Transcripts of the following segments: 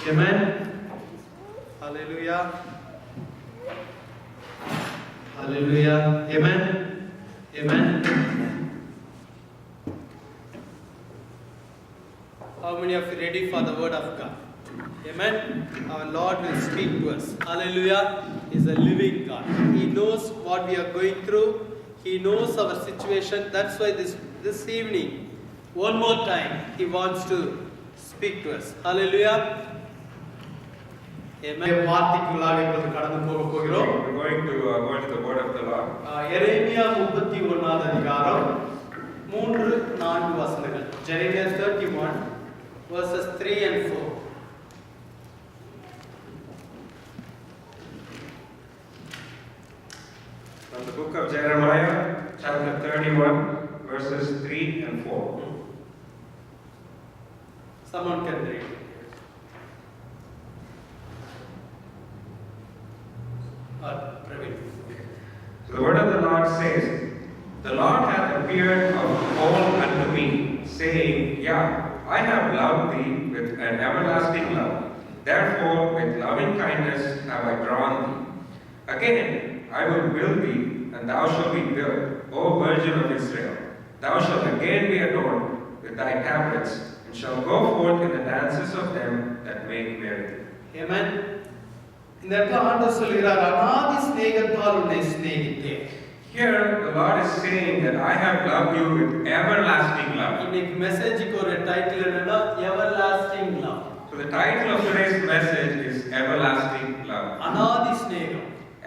Amen. Hallelujah. Hallelujah. Amen. Amen. How many of you ready for the word of God? Amen. Our Lord will speak to us. Hallelujah. He is a living God. He knows what we are going through. He knows our situation. That's why this evening, one more time, He wants to speak to us. Hallelujah. Amen. We're going to go into the word of the Lord. எரேமியா 31வது அதிகாரம் 3-4 வசனங்கள். Jeremiah 31 verses 3 and 4. From the book of Jeremiah, chapter 31, verses 3 and 4. Someone can read. So the word of the Lord says, "The Lord hath appeared of old unto me, saying, Yeah, I have loved thee with an everlasting love. Therefore with loving kindness have I drawn thee. Again I will build thee, and thou shalt be built, O Virgin of Israel. Thou shalt again be adorned with thy tabrets, and shalt go forth in the dances of them that make merry." Amen. இந்த இடத்துல ஆண்டவர் சொல்கிறார், அநாதி ஸ்நேகத்தால் உன்னை சிநேகித்தேன். Here the Lord is saying that I have loved you with everlasting love. இன்னைக்கு மெசேஜுக்கு ஒரு title என்னன்னா everlasting love. So the title of today's message is Everlasting Love. அநாதி ஸ்நேகம்.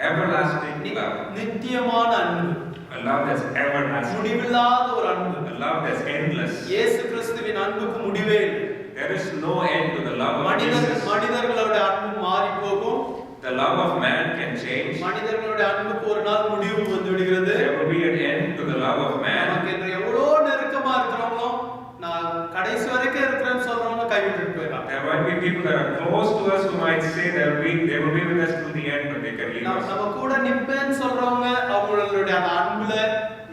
Everlasting love. நித்தியமான அன்பு. A love that's everlasting. முடிவில்லாத ஒரு அன்பு. A love that's endless. இயேசு கிறிஸ்துவின் அன்புக்கு முடிவே இல்லை. There is no end to the love of Jesus. மனிதர்களோட அன்பு மாறி போகும். The love of man can change. மனிதர்களோட அன்புக்கு ஒரு நாள் முடிவு வந்து விடுகிறது. There will be an end to the love of man. நமக்கு என்று எவ்வளோ நெருக்கமா இருக்கிறவங்களோ நான் கடைசி வரைக்கும் இருக்கிறேன்னு சொல்றவங்க கைவிட்டுட்டு போயிடலாம். There might be people that are close to us who might say they will be with us till the end, but they can leave us. நம்ம கூட நிப்பேன்னு சொல்றவங்க அவங்களுடைய அந்த அன்புல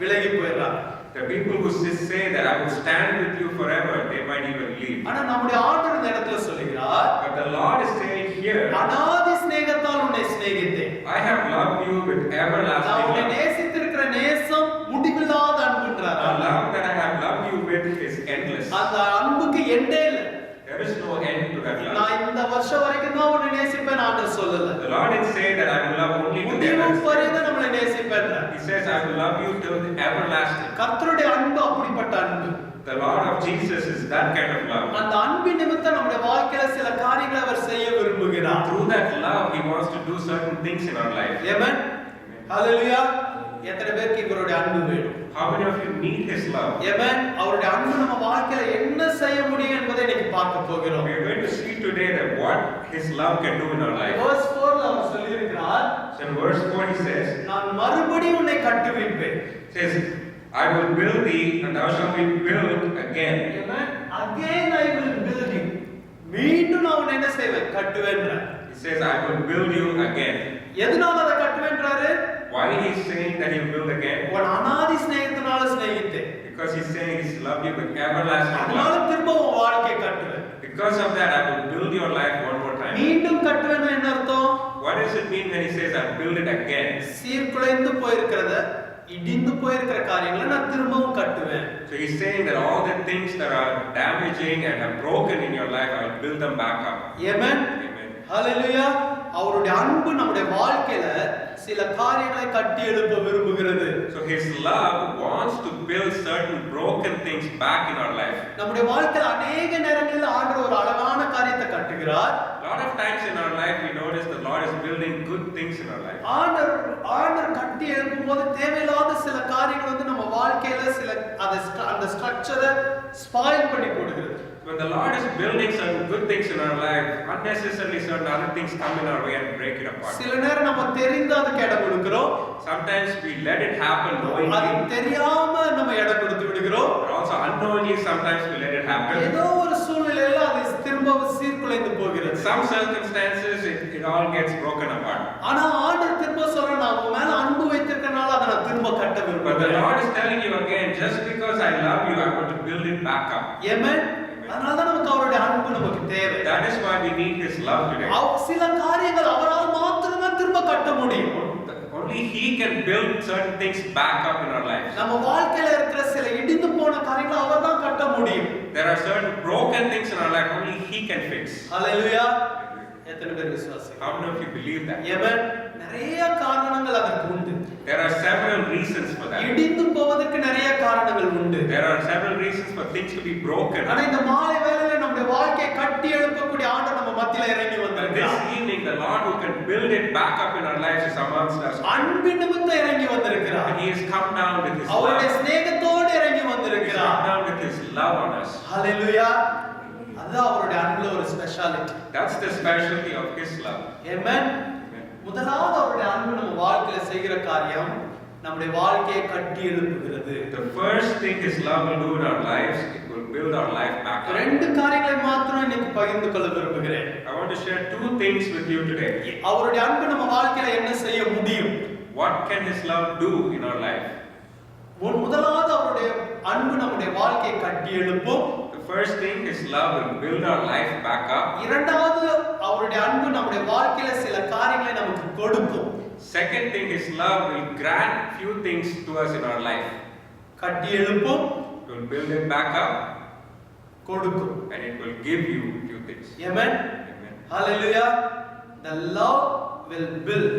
விலகி போயிடலாம். The people who say that I will stand with you forever, they might even leave. ஆனா நம்முடைய ஆண்டவர் இந்த இடத்துல சொல்கிறார், But the Lord is saying here, அநாதி ஸ்நேகத்தால் உன்னை சிநேகித்தேன். I have loved you with everlasting நான் உன்னை love. நேசித்திருக்கிற நேசம் முடிவில்லாத அன்புன்றார். The love that I have loved you with is endless. அந்த அன்புக்கு எண்டே இல்லை. There is no end to that love. நான் இந்த வருஷம் வரைக்கும் தான் உன்னை நேசிப்பேன் ஆண்டவர் சொல்லல. The Lord didn't say that I will love only to the முடிவு end. வரைக்கும் நம்மளை நேசிப்பேன். He says I will love you till the everlasting. கர்த்தருடைய அன்பு அப்படிப்பட்ட அன்பு. The Lord of Jesus is that kind of love. அந்த அன்பின் நிமித்தம் நம்முடைய வாழ்க்கையில சில காரியங்களை அவர் செய்ய விரும்புகிறார். Through that love, He wants to do certain things in our life. Amen. Hallelujah. எத்தனை பேருக்கு இவருடைய அன்பு வேணும்? How many of you need His love? Amen. அவருடைய அன்பு நம்ம வாழ்க்கையில என்ன செய்ய முடியும் என்பதை இன்னைக்கு பார்க்க போகிறோம். We are going to see today that what His love can do in our life. Verse 4 அவர் சொல்லியிருக்கிறார், So in verse 4 He says, நான் மறுபடியும் உன்னை கட்டுவிப்பேன். says, I will build thee, and thou shalt be built again. Amen. Again I will build you. மீண்டும் நான் உன்னை என்ன செய்வேன்? கட்டுவேன்றார். He says, I will build you again. எதனால அதை கட்டுவேன்றாரு? Why He is saying that He will build again? உன் அநாதி ஸ்நேகத்தினால சிநேகித்தேன். Because He's saying He's loved you with everlasting அதனால love. திரும்ப உன் வாழ்க்கையை கட்டுவேன். Because of that, I will build your life one more time. மீண்டும் கட்டுவேன்னா என்ன அர்த்தம்? What does it mean when He says, I will build it again? சீர்குலைந்து போயிருக்கிறத, இடிந்து போயிருக்கிற காரியங்களை நான் திரும்பவும் கட்டுவேன். So He's saying that all the things that are damaging and have broken in your life, I will build them back up. Amen. Amen. Hallelujah. அவருடைய அன்பு நம்முடைய வாழ்க்கையில சில காரியங்களை கட்டி எழுப்ப விரும்புகிறது. So His love wants to build certain broken things back in our life. நம்முடைய வாழ்க்கையில अनेक நேரங்களில் ஆண்டவர் ஒரு அழகான காரியத்தை கட்டுகிறார். A lot of times in our life we notice the Lord is building good things in our life. ஆண்டவர் கட்டி எழுப்பும்போது தேவையில்லாத சில காரியங்கள் வந்து நம்ம வாழ்க்கையில சில அந்த ஸ்ட்ரக்சரை ஸ்பாயில் பண்ணி போடுகிறது. When the Lord is building certain good things in our life, unnecessarily certain other things come in our way and break it apart. சில நேரம் நம்ம தெரிந்து அதுக்கு இடம் கொடுக்கிறோம். Sometimes we let it happen knowingly. அது தெரியாம நம்ம இடம் கொடுத்து விடுகிறோம். But also unknowingly sometimes we let it happen. ஏதோ ஒரு சூழ்நிலையில அது திரும்ப சீர்குலைந்து போகிறது. Some circumstances it all gets broken apart. ஆனா ஆண்டவர் திரும்ப சொல்ற நான் உன் மேல அன்பு வைத்திருக்கனால அதை நான் திரும்ப கட்ட But the விரும்புகிறேன். Lord is telling you again, just because I love you, I want to build it back up. Amen. அதனால தான் நமக்கு அவருடைய அன்பு நமக்கு தேவை. That is why we need His love today. சில காரியங்கள் அவரால் மாத்திரமே திரும்ப கட்ட முடியும். Only He can build certain things back up in our lives. நம்ம வாழ்க்கையில இருக்கிற சில இடிந்து போன காரியங்களை அவர் தான் கட்ட முடியும். There are certain broken things in our life only He can fix. Hallelujah. எத்தனை பேர் விசுவாசி? How many of you believe that? Amen. நிறைய காரணங்கள் அதற்கு உண்டு. There are several reasons for that. இடிந்து போவதற்கு நிறைய காரணங்கள் உண்டு. There are several reasons for things to be broken. ஆனா இந்த மாலை வேளையில நம்முடைய வாழ்க்கையை கட்டி எழுப்பக்கூடிய ஆண்டவர் நம்ம மத்தியில இறங்கி வந்திருக்கிறார். This evening the Lord who can build it back up in our lives is amongst us. அன்பின் நிமித்தம் இறங்கி வந்திருக்கிறார். And He has come down with His love. அவருடைய சிநேகத்தோடு இறங்கி He has வந்திருக்கிறார். come down with His love on us. Hallelujah. அதுதான் அவருடைய அன்புல ஒரு speciality. That's the specialty of His love. Amen. முதலாவது அவருடைய அன்பு நம்ம வாழ்க்கையில செய்கிற காரியம் நம்முடைய வாழ்க்கையை கட்டி எழுப்புகிறது. The first thing His love will do in our lives, it will build our life back up. ரெண்டு காரியங்களை மாத்திரம் இன்னைக்கு பகிர்ந்து கொள்ள விரும்புகிறேன். I want to share two things with you today. அவருடைய அன்பு நம்ம வாழ்க்கையில என்ன செய்ய முடியும்? What can His love do in our life? முதலாவது அவருடைய அன்பு நம்முடைய வாழ்க்கையை கட்டி எழுப்பும். The first thing His love will build our life back up. இரண்டாவது அவருடைய அன்பு நம்முடைய வாழ்க்கையில சில காரியங்களை நமக்கு கொடுக்கும். Second thing, His love will grant few things to us in our life. கட்டி எழுப்பும். It will build it back up. கொடுக்கும். And it will give you few things. Amen. Amen. Hallelujah. The love will build.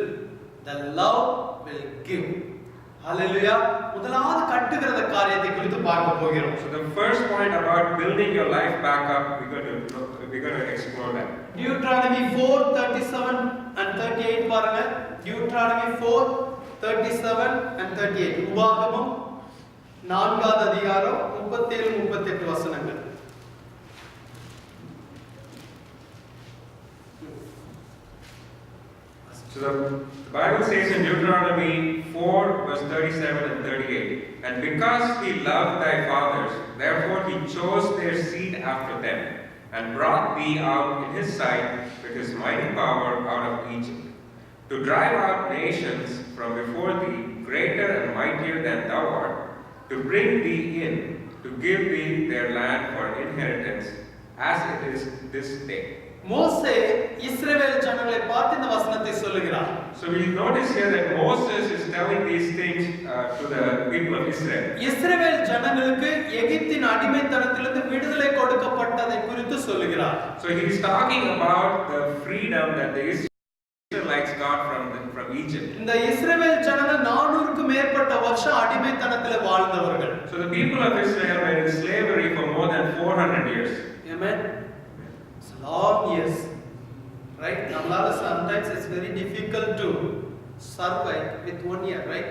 The love will give. Hallelujah. முதலாவது கட்டுகிற காரியத்தை குறித்து பார்க்க போகிறோம். So the first point about building your life back up, we're going to explore that. Deuteronomy 4:37 and 38 பாருங்க. Deuteronomy 4:37 and 38. உபாகமம் 4வது அதிகாரம் 37 38 வசனங்கள். So the Bible says in Deuteronomy 4 verse 37 and 38, and because He loved thy fathers, therefore He chose their seed after them, and brought thee out in His sight with His mighty power out of Egypt, to drive out nations from before thee, greater and mightier than thou art, to bring thee in, to give thee their land for an inheritance, as it is this day. மோசே இஸ்ரவேல் ஜனங்களை பார்த்து இந்த வசனத்தை சொல்லுகிறார். So we notice here that Moses is telling these things to the people of Israel. இஸ்ரவேல் ஜனங்களுக்கு எகிப்தின் அடிமைத்தனத்திலிருந்து விடுதலை கொடுக்கப்பட்டதை குறித்து சொல்லுகிறார். So he is talking about the freedom that the Israelites got from Egypt. இந்த இஸ்ரவேல் ஜனங்கள் 400க்கு மேற்பட்ட வருஷம் அடிமைத்தனத்திலே வாழ்ந்தவர்கள். So the people of Israel were in slavery for more than 400 years. Amen. It's long years. Right? நம்மளால sometimes it's very difficult to survive with 1 year, right?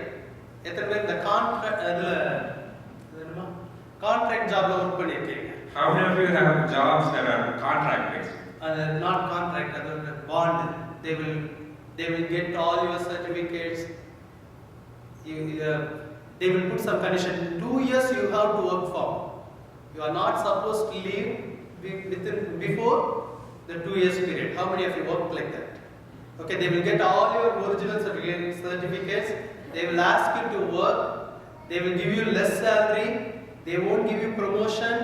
எத்தனை பேர் இந்த contract ஜாப்ல வர்க் பண்ணிருக்கீங்க? How many of you have jobs that are contract based? Not contract, that bond. They will get all your certificates. They will put some condition. 2 years you have to work for. You are not supposed to leave before the 2 years period. How many of you work like that? Okay, they will get all your original certificates. They will ask you to work. They will give you less salary. They won't give you promotion.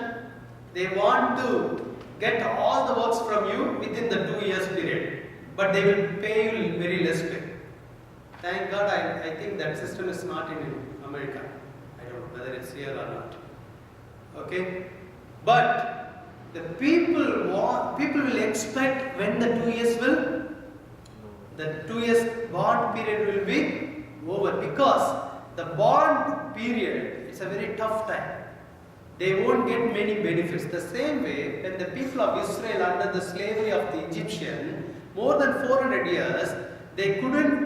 They want to get all the works from you within the 2 years period. But they will pay you very less pay. Thank God, I think that system is not in America. I don't know whether it's here or not. Okay? But the people will expect when the 2 years the 2 years bond period will be over, because the bond period is a very tough time. They won't get many benefits. The same way, when the people of Israel under the slavery of the Egyptian, more than 400 years, they couldn't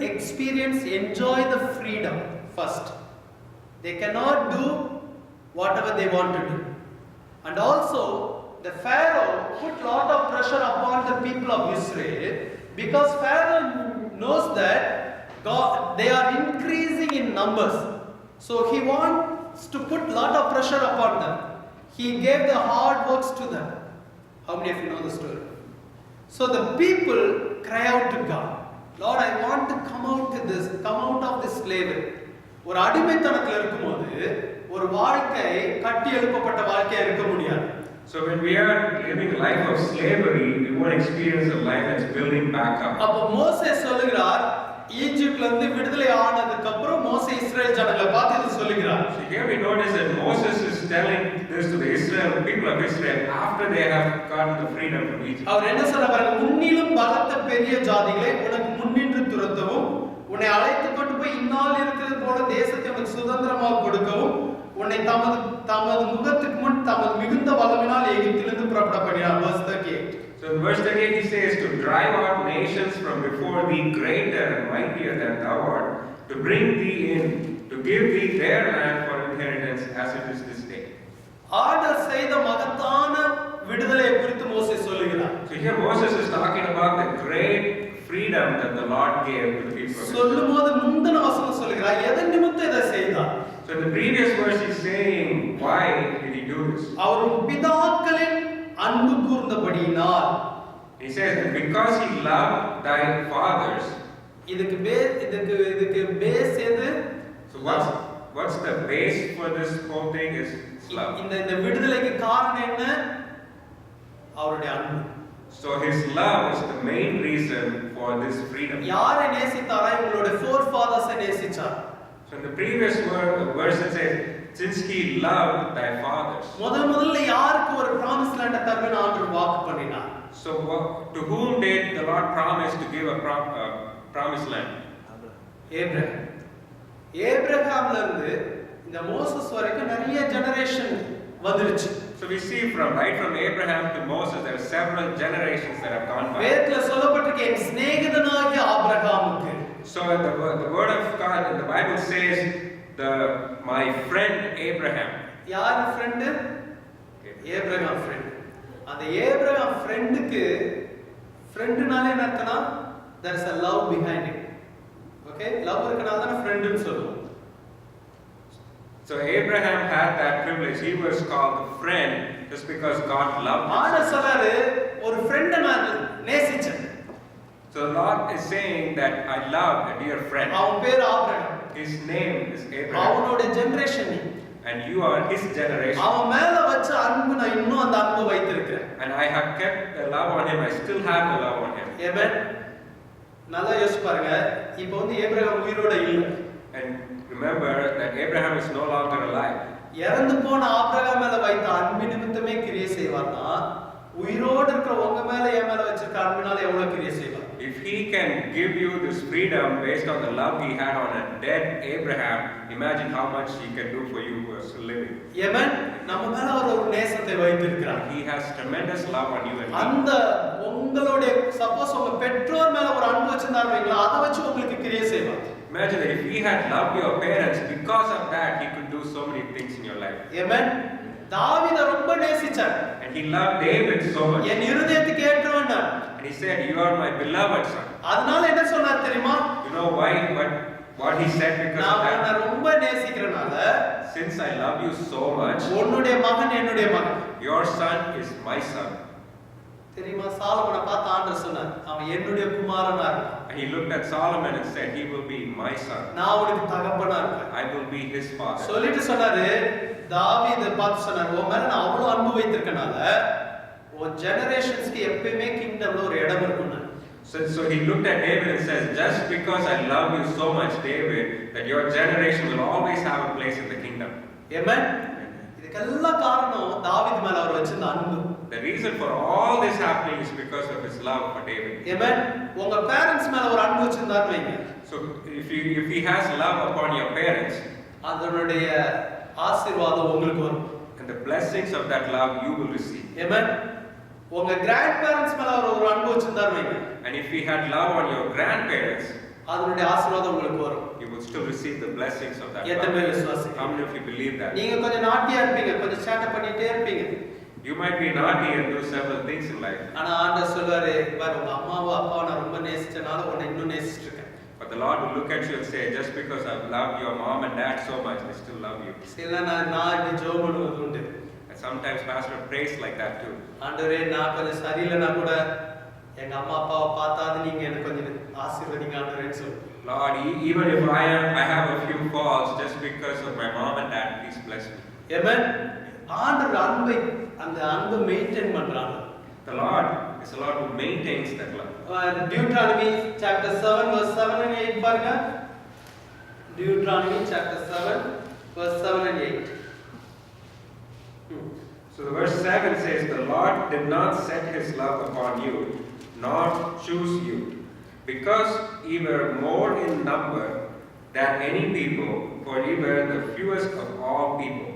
enjoy the freedom first. They cannot do whatever they want to do. And also, the Pharaoh put lot of pressure upon the people of Israel, because Pharaoh knows that they are increasing in numbers. So he wants to put lot of pressure upon them. He gave the hard works to them. How many of you know the story? So the people cry out to God, Lord, I want to come out of this slavery. ஒரு அடிமைத்தனத்தில் இருக்கும்போது ஒரு வாழ்க்கை கட்டி எழுப்பப்பட்ட வாழ்க்கையா இருக்க முடியாது. So when we are living a life of slavery, we won't experience a life that's building back up. அப்ப மோசே சொல்லுகிறார், ஈஜிப்ட்ல இருந்து விடுதலை ஆனதுக்கு அப்புறம் மோசே இஸ்ரவேல் ஜனங்களை பார்த்து இது சொல்லுகிறார். So here we notice that Moses is telling this to the people of Israel after they have gotten the freedom from Egypt. அவர் என்ன சொல்றாரு? உன்னிலும் பலத்த பெரிய ஜாதிகளை உனக்கு முன்னின்று துரத்தவும், உன்னை அழைத்துக் கொண்டு போய் இந்நாள் இருக்கிறது போல தேசத்தை உனக்கு சுதந்திரமாக கொடுக்கவும், உன்னை தமது முகத்துக்கு முன் தமது மிகுந்த வல்லமையினால் எகிப்திலிருந்து புறப்பட பண்ணினார். Verse 38. So in verse 38 he says, to drive out nations from before thee, greater and mightier than thou art, to bring thee in, to give thee their land for inheritance as it is this day. ஆண்டவர் செய்த மகத்தான விடுதலையை குறித்து மோசே சொல்லுகிறார். So here Moses is talking about the great freedom that the Lord gave to the people. சொல்லும்போது முந்தின வசனம் சொல்லுகிறார், எதன் நிமித்தம் இதை செய்தார்? So in the previous verse he's saying, why did he do this? அவர் பிதாக்களின் அன்பு கூர்ந்தபடியினால். He says that because he loved thy fathers. இதுக்கு பேஸ் எது? So what's the base for this whole thing is love. இந்த விடுதலைக்கு காரணம் என்ன? அவருடைய அன்பு. So his love is the main reason for this freedom. யாரை நேசித்தாரா? உங்களோட forefathers நேசிச்சார். So in the previous verse it says, since he loved thy fathers. முதல்ல யாருக்கு ஒரு promised land தருவேன்னு ஆண்டவர் வாக்கு பண்ணினார்? So to whom did the Lord promise to give a promised land? ஏப்ரகாம்ல இருந்து இந்த மோசஸ் வரைக்கும் நிறைய ஜெனரேஷன் வந்துருச்சு. So we see right from Abraham to Moses there are several generations that have gone by. வேதத்துல சொல்லப்பட்டிருக்க என் சிநேகிதனாகிய ஆபிரகாமுக்கு. So the word of God in the Bible says my friend Abraham. யார் friend? Abraham friend. அந்த Abraham friendக்கு friendனால என்ன அர்த்தம்னா there is a love behind it. Okay? love இருக்கனால தான் friend னு சொல்லுவோம். So Abraham had that privilege. He was called a friend just because God loved him. ஆண்டவர் சொல்றாரு, ஒரு friend நான் நேசிச்சேன். So the Lord is saying that I love a dear friend. அவன் பேர் Abraham. His name is Abraham. அவனோட generation and you are his generation. அவன் மேல வச்ச அன்பு நான் இன்னும் அந்த அன்பை வைத்திருக்கிறேன். And I have kept the love on him. I still have the love on him. Amen. நல்லா யோசிச்சு பாருங்க. இப்போ ஏப்ரகாம் உயிரோட இல்ல. And remember that Abraham is no longer alive. இறந்து போன ஆபிரகாம் மேல வைத்த அன்பு நிமித்தமே கிரியை செய்வார்னா உயிரோடு இருக்கிற உங்க மேல என் மேல வச்சிருக்க அன்பினால எவ்வளவு கிரியை செய்வார்? If he can give you this freedom based on the love he had on a dead Abraham, imagine how much he can do for you who are still living. Amen. நம்ம மேல அவர் ஒரு நேசத்தை வைத்திருக்கிறார். He has tremendous love on you and me. அந்த உங்களுடைய suppose உங்க பெற்றோர் மேல ஒரு அன்பு வச்சிருந்தாருங்களா அதை வச்சு உங்களுக்கு கிரியை செய்வார். Imagine that if he had loved your parents, because of that he could do so many things in your life. Amen. தாவீத ரொம்ப நேசிச்சார். And he loved David so much. என் இருதயத்துக்கு ஏற்றவன். And he said, you are my beloved son. அதனால என்ன சொன்னார் தெரியுமா? You know why? What he said because of that. நான் ரொம்ப நேசிக்கிறனால, since I love you so much, உன்னுடைய மகன் என்னுடைய மகன். your son is my son. தெரியுமா? சாலமோனை பார்த்து ஆண்டவர் சொன்னார், அவன் என்னுடைய குமாரனா இருப்பான். And he looked at Solomon and said, he will be my son. நான் உனக்கு தகப்பனா இருப்பேன். I will be his father. சொல்லிட்டு சொன்னாரு, தாவீதை பார்த்து சொன்னார், உன் மேல நான் அவ்வளவு அன்பு வைத்திருக்கனால உன் ஜெனரேஷன்ஸ்க்கு எப்பவுமே கிங்டம்ல ஒரு இடம் இருக்கும்னு. So he looked at David and says, just because I love you so much, David, that your generation will always have a place in the kingdom. Amen. இதுக்கெல்லாம் காரணம் தாவீது மேல அவர் வச்சிருந்த அன்பு. The reason for all this happening is because of his love for David. Amen. உங்க parents மேல ஒரு அன்பு வச்சிருந்தாருன்னு வைங்க. So if he has love upon your parents, அதனுடைய ஆசீர்வாதம் உங்களுக்கு வரும். and the blessings of that love you will receive. Amen. உங்க grandparents மேல ஒரு அன்பு வச்சிருந்தாருன்னு வைங்க. And if he had love on your grandparents, அதனுடைய ஆசீர்வாதம் உங்களுக்கு வரும். you will still receive the blessings of that எத்தனை love. விசுவாசி? How many of you believe that? நீங்க கொஞ்சம் நாட்டியா இருப்பீங்க, கொஞ்சம் சேட்டை பண்ணிட்டே இருப்பீங்க. You might be naughty and do several things in life. ஆனா ஆண்டவர் சொல்வாரு, பாரு உங்க அம்மாவோ அப்பாவோ நான் ரொம்ப நேசிச்சனால உன்னை இன்னும் நேசிச்சிட்டு இருக்கேன். But the Lord will look at you and say, just because I've loved your mom and dad so much, I still love you. சில நான் இப்படி ஜெபம் பண்ணுவது உண்டு. And sometimes pastor prays like that too. ஆண்டவரே நான் கொஞ்சம் சரியில்லைனா கூட எங்க அம்மா அப்பாவை பார்த்தாது நீங்க எனக்கு கொஞ்சம் ஆசீர்வதிங்க ஆண்டவரேன்னு சொல்லு. Lord, even if I have a few faults, just because of my mom and dad, please bless me. Amen. ஆண்டவர் அன்பை அந்த அன்பு மெயின்டைன் பண்றாங்க. The Lord is the Lord who maintains that love. Deuteronomy chapter 7 verse 7 and 8 பாருங்க. Deuteronomy chapter 7 verse 7 and 8. So the verse 7 says, "The Lord did not set his love upon you, nor choose you, because ye were more in number than any people, for ye were the fewest of all people.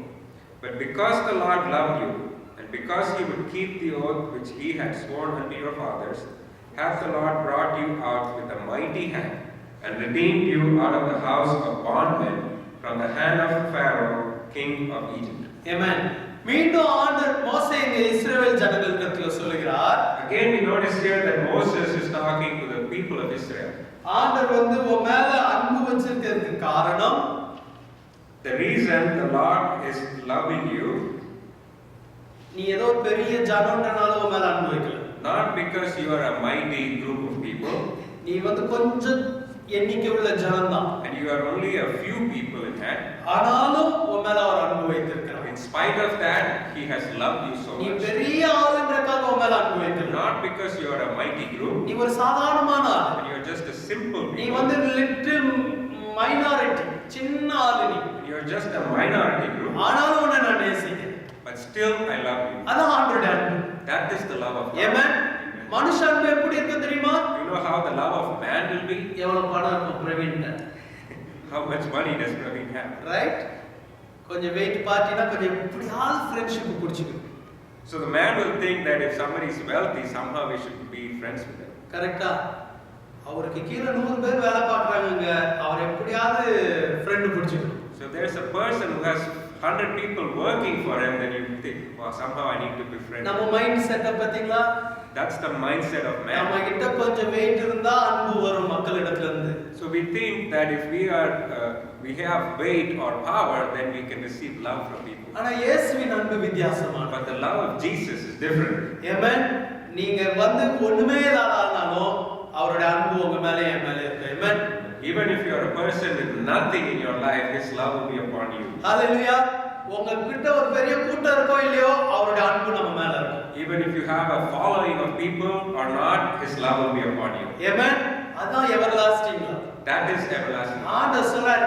But because the Lord loved you, and because he would keep the oath which he had sworn unto your fathers, hath the Lord brought you out with a mighty hand, and redeemed you out of the house of bondmen, from the hand of Pharaoh, king of Egypt." Amen. மீண்டும் ஆண்டவர் மோசே இந்த இஸ்ரவேல் ஜனங்களிடத்துல சொல்லுகிறார். Again we notice here that Moses is talking to the people of Israel. ஆண்டவர் வந்து உன் மேல அன்பு வச்சிருக்கிறதுக்கு காரணம், The reason the Lord is loving you, நீ ஏதோ பெரிய ஜனம்ன்றனால உன் மேல அன்பு வைக்கல. not because you are a mighty group of people, நீ வந்து கொஞ்சம் எண்ணிக்கை உள்ள ஜனம் தான். and you are only a few people in that. ஆனாலும் உன் மேல அவர் அன்பு வைத்திருக்கிறார். In spite of that, he has loved you so நீ much. பெரிய ஆளுன்றக்காக உன் மேல அன்பு வைக்கல. Not because you are a mighty group, நீ ஒரு சாதாரணமான ஆள். and you are just a simple நீ people. வந்து லிட்டில் மைனாரிட்டி, சின்ன ஆளு நீ. You are just a minority group, ஆனாலும் உன்னை நான் நேசிக்கிறேன். but still I love you. அதான் ஆண்டவருடைய அன்பு. That is the love of God. Amen. மனுஷ அன்பு எப்படி இருக்கு தெரியுமா? You know how the love of man will be? எவ்வளவு பணம் இருக்கும் பிரவீன்ட்ட? How much money does Praveen have? Right? கொஞ்சம் வெயிட் பார்ட்டினா கொஞ்சம் எப்படியாவது friendship புடிச்சுக்கும். So the man will think that if somebody is wealthy, somehow we should be friends with them. கரெக்ட்டா? அவருக்கு கீழ 100 பேர் வேலை பார்க்கறாங்கங்க. அவர் எப்படியாவது friend புடிச்சுக்கும். So there's a person who has 100 people working for him, then you think, well, somehow I need to be friends. நம்ம mind setup பாத்தீங்களா? That's the mindset of man. நம்ம கிட்ட கொஞ்சம் வெயிட் இருந்தா அன்பு வரும் மக்களிடத்துல இருந்து. So we think that if we have weight or power, then we can receive love from people. ஆனா இயேசுவின் அன்பு வித்தியாசமானது. But the love of Jesus is different. Amen. நீங்க வந்து ஒண்ணுமே இல்லாதனாலும் அவருடைய அன்பு உங்க மேல என் மேல இருக்கு. Amen. Even if you are a person with nothing in your life, his love will be upon you. Hallelujah. உங்ககிட்ட ஒரு பெரிய கூட்டம் இருக்கோ இல்லையோ அவருடைய அன்பு நம்ம மேல இருக்கும். Even if you have a following of people or not, his love will be upon you. Amen. அதான் everlasting love. That is everlasting. ஆண்டவர் சொல்றார்,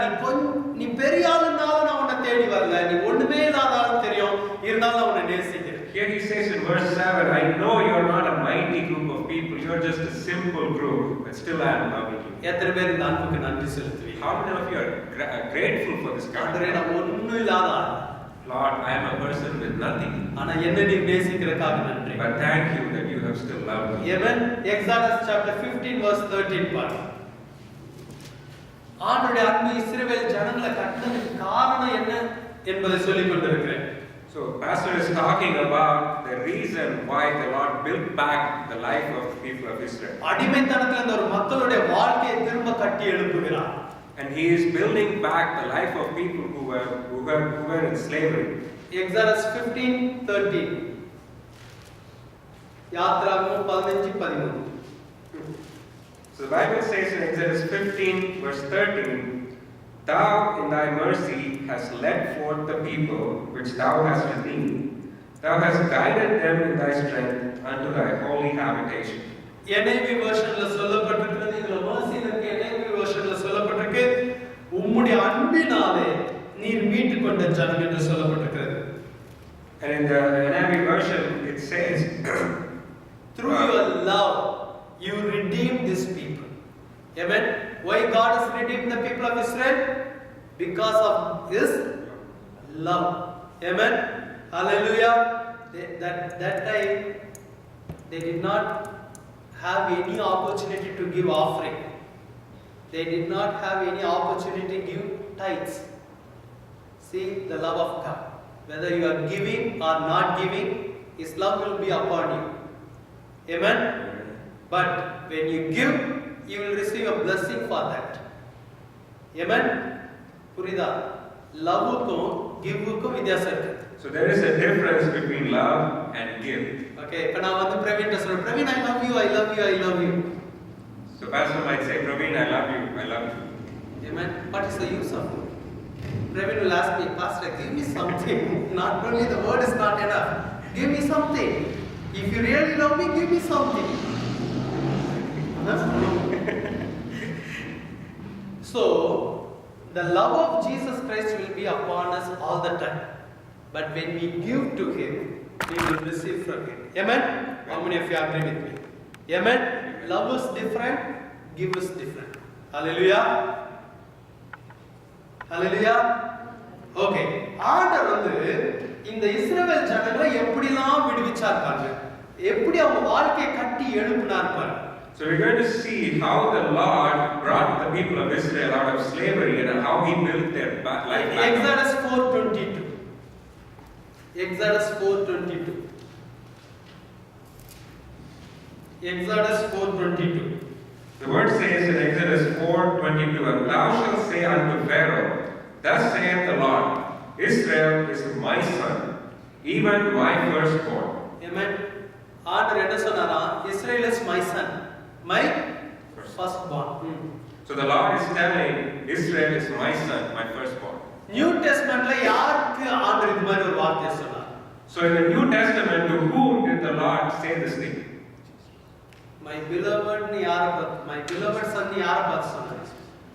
நீ பெரிய ஆளுனாலும் நான் உன்னை தேடி வரல, நீ ஒண்ணுமே இல்லாதாலும் தெரியும், இருந்தாலும் நான் உன்னை நேசிக்கிறேன். Here he says in verse 7, I know you are not a mighty group of people, you are just a simple group, but still I am loving you. எத்தனை பேர் இந்த அன்புக்கு நன்றி செலுத்துவீங்க? How many of you are grateful for this kind of ஆண்டவரே, love? நான் ஒண்ணும் இல்லாத ஆள். Lord, I am a person with nothing. ஆனா என்ன நீ நேசிக்கிறதுக்காக நன்றி. But thank you that you have still loved me. Amen. Exodus chapter 15 verse 13 பாருங்க. ஆண்டவருடைய அன்பு இஸ்ரவேல் ஜனங்களை கட்டினதுக்கு காரணம் என்ன என்பதை சொல்லிக் கொண்டிருக்கிறேன். So pastor is talking about the reason why the Lord built back the life of the people of Israel. அடிமைத்தனத்துல இருந்த ஒரு மக்களுடைய வாழ்க்கையை திரும்ப கட்டி எழுப்புகிறார். And he is building back the life of people who were in slavery. Exodus 15:13. யாத்ராகமம் 15:13. So the Bible says in Exodus 15 verse 13, Thou in thy mercy hast led forth the people which thou hast redeemed. Thou hast guided them in thy strength unto thy holy habitation. NIV versionல சொல்லப்பட்டிருக்கிறது, இதுல mercy இருக்கு. NIV versionல சொல்லப்பட்டிருக்கு, உம்முடைய அன்பினாலே நீர் மீட்டுக் கொண்ட ஜனம் என்று சொல்லப்பட்டிருக்கிறது. And in the NIV version it says, Through your love you redeemed this people. Amen. Why God has redeemed the people of Israel? Because of his love. Amen. Hallelujah. That time they did not have any opportunity to give offering. They did not have any opportunity to give tithes. See the love of God. Whether you are giving or not giving, his love will be upon you. Amen. But when you give, you will receive a blessing for that. Amen. புரியுதா? லவ்வுக்கும் கிவ்வுக்கும் வித்தியாசம் இருக்கு. So there is a difference between love and give. Okay, இப்ப நான் வந்து பிரவீன் சொல்றேன், Praveen I love you, I love you, I love you. So pastor might say, Praveen, I love you, I love you. Amen. What is the use of it? Praveen will ask me, Pastor, give me something. Not only the word is not enough. Give me something. If you really love me, give me something. So, the love of Jesus Christ will be upon us all the time. But when we give to Him, we will receive from Him. Amen? How many of you agree with me? Amen? Love is different, give is different. Hallelujah? Hallelujah? Okay. ஆண்டவர் வந்து இந்த இஸ்ரவேல் ஜனங்களை எப்படிலாம் விடுவிச்சார் பாருங்க. எப்படி அவங்க வாழ்க்கையை கட்டி எழுப்பினார் பாருங்க. So we're going to see how the Lord brought the people of Israel out of slavery and how He built their life back. Exodus 4:22. Exodus 4:22. Exodus 4:22. The word says in Exodus 4:22, and thou shalt say unto Pharaoh, thus saith the Lord, Israel is my son, even my firstborn. Amen. ஆண்டவர் என்ன சொன்னாரா? Israel is my son, my firstborn. So the Lord is telling Israel is my son, my firstborn. New Testamentல யாருக்கு ஆண்டவர் இந்த மாதிரி ஒரு வார்த்தை சொன்னார்? So in the New Testament, to whom did the Lord say this thing? My beloved ni யாரை my beloved son ni யாரை பார்த்து சொன்னார்?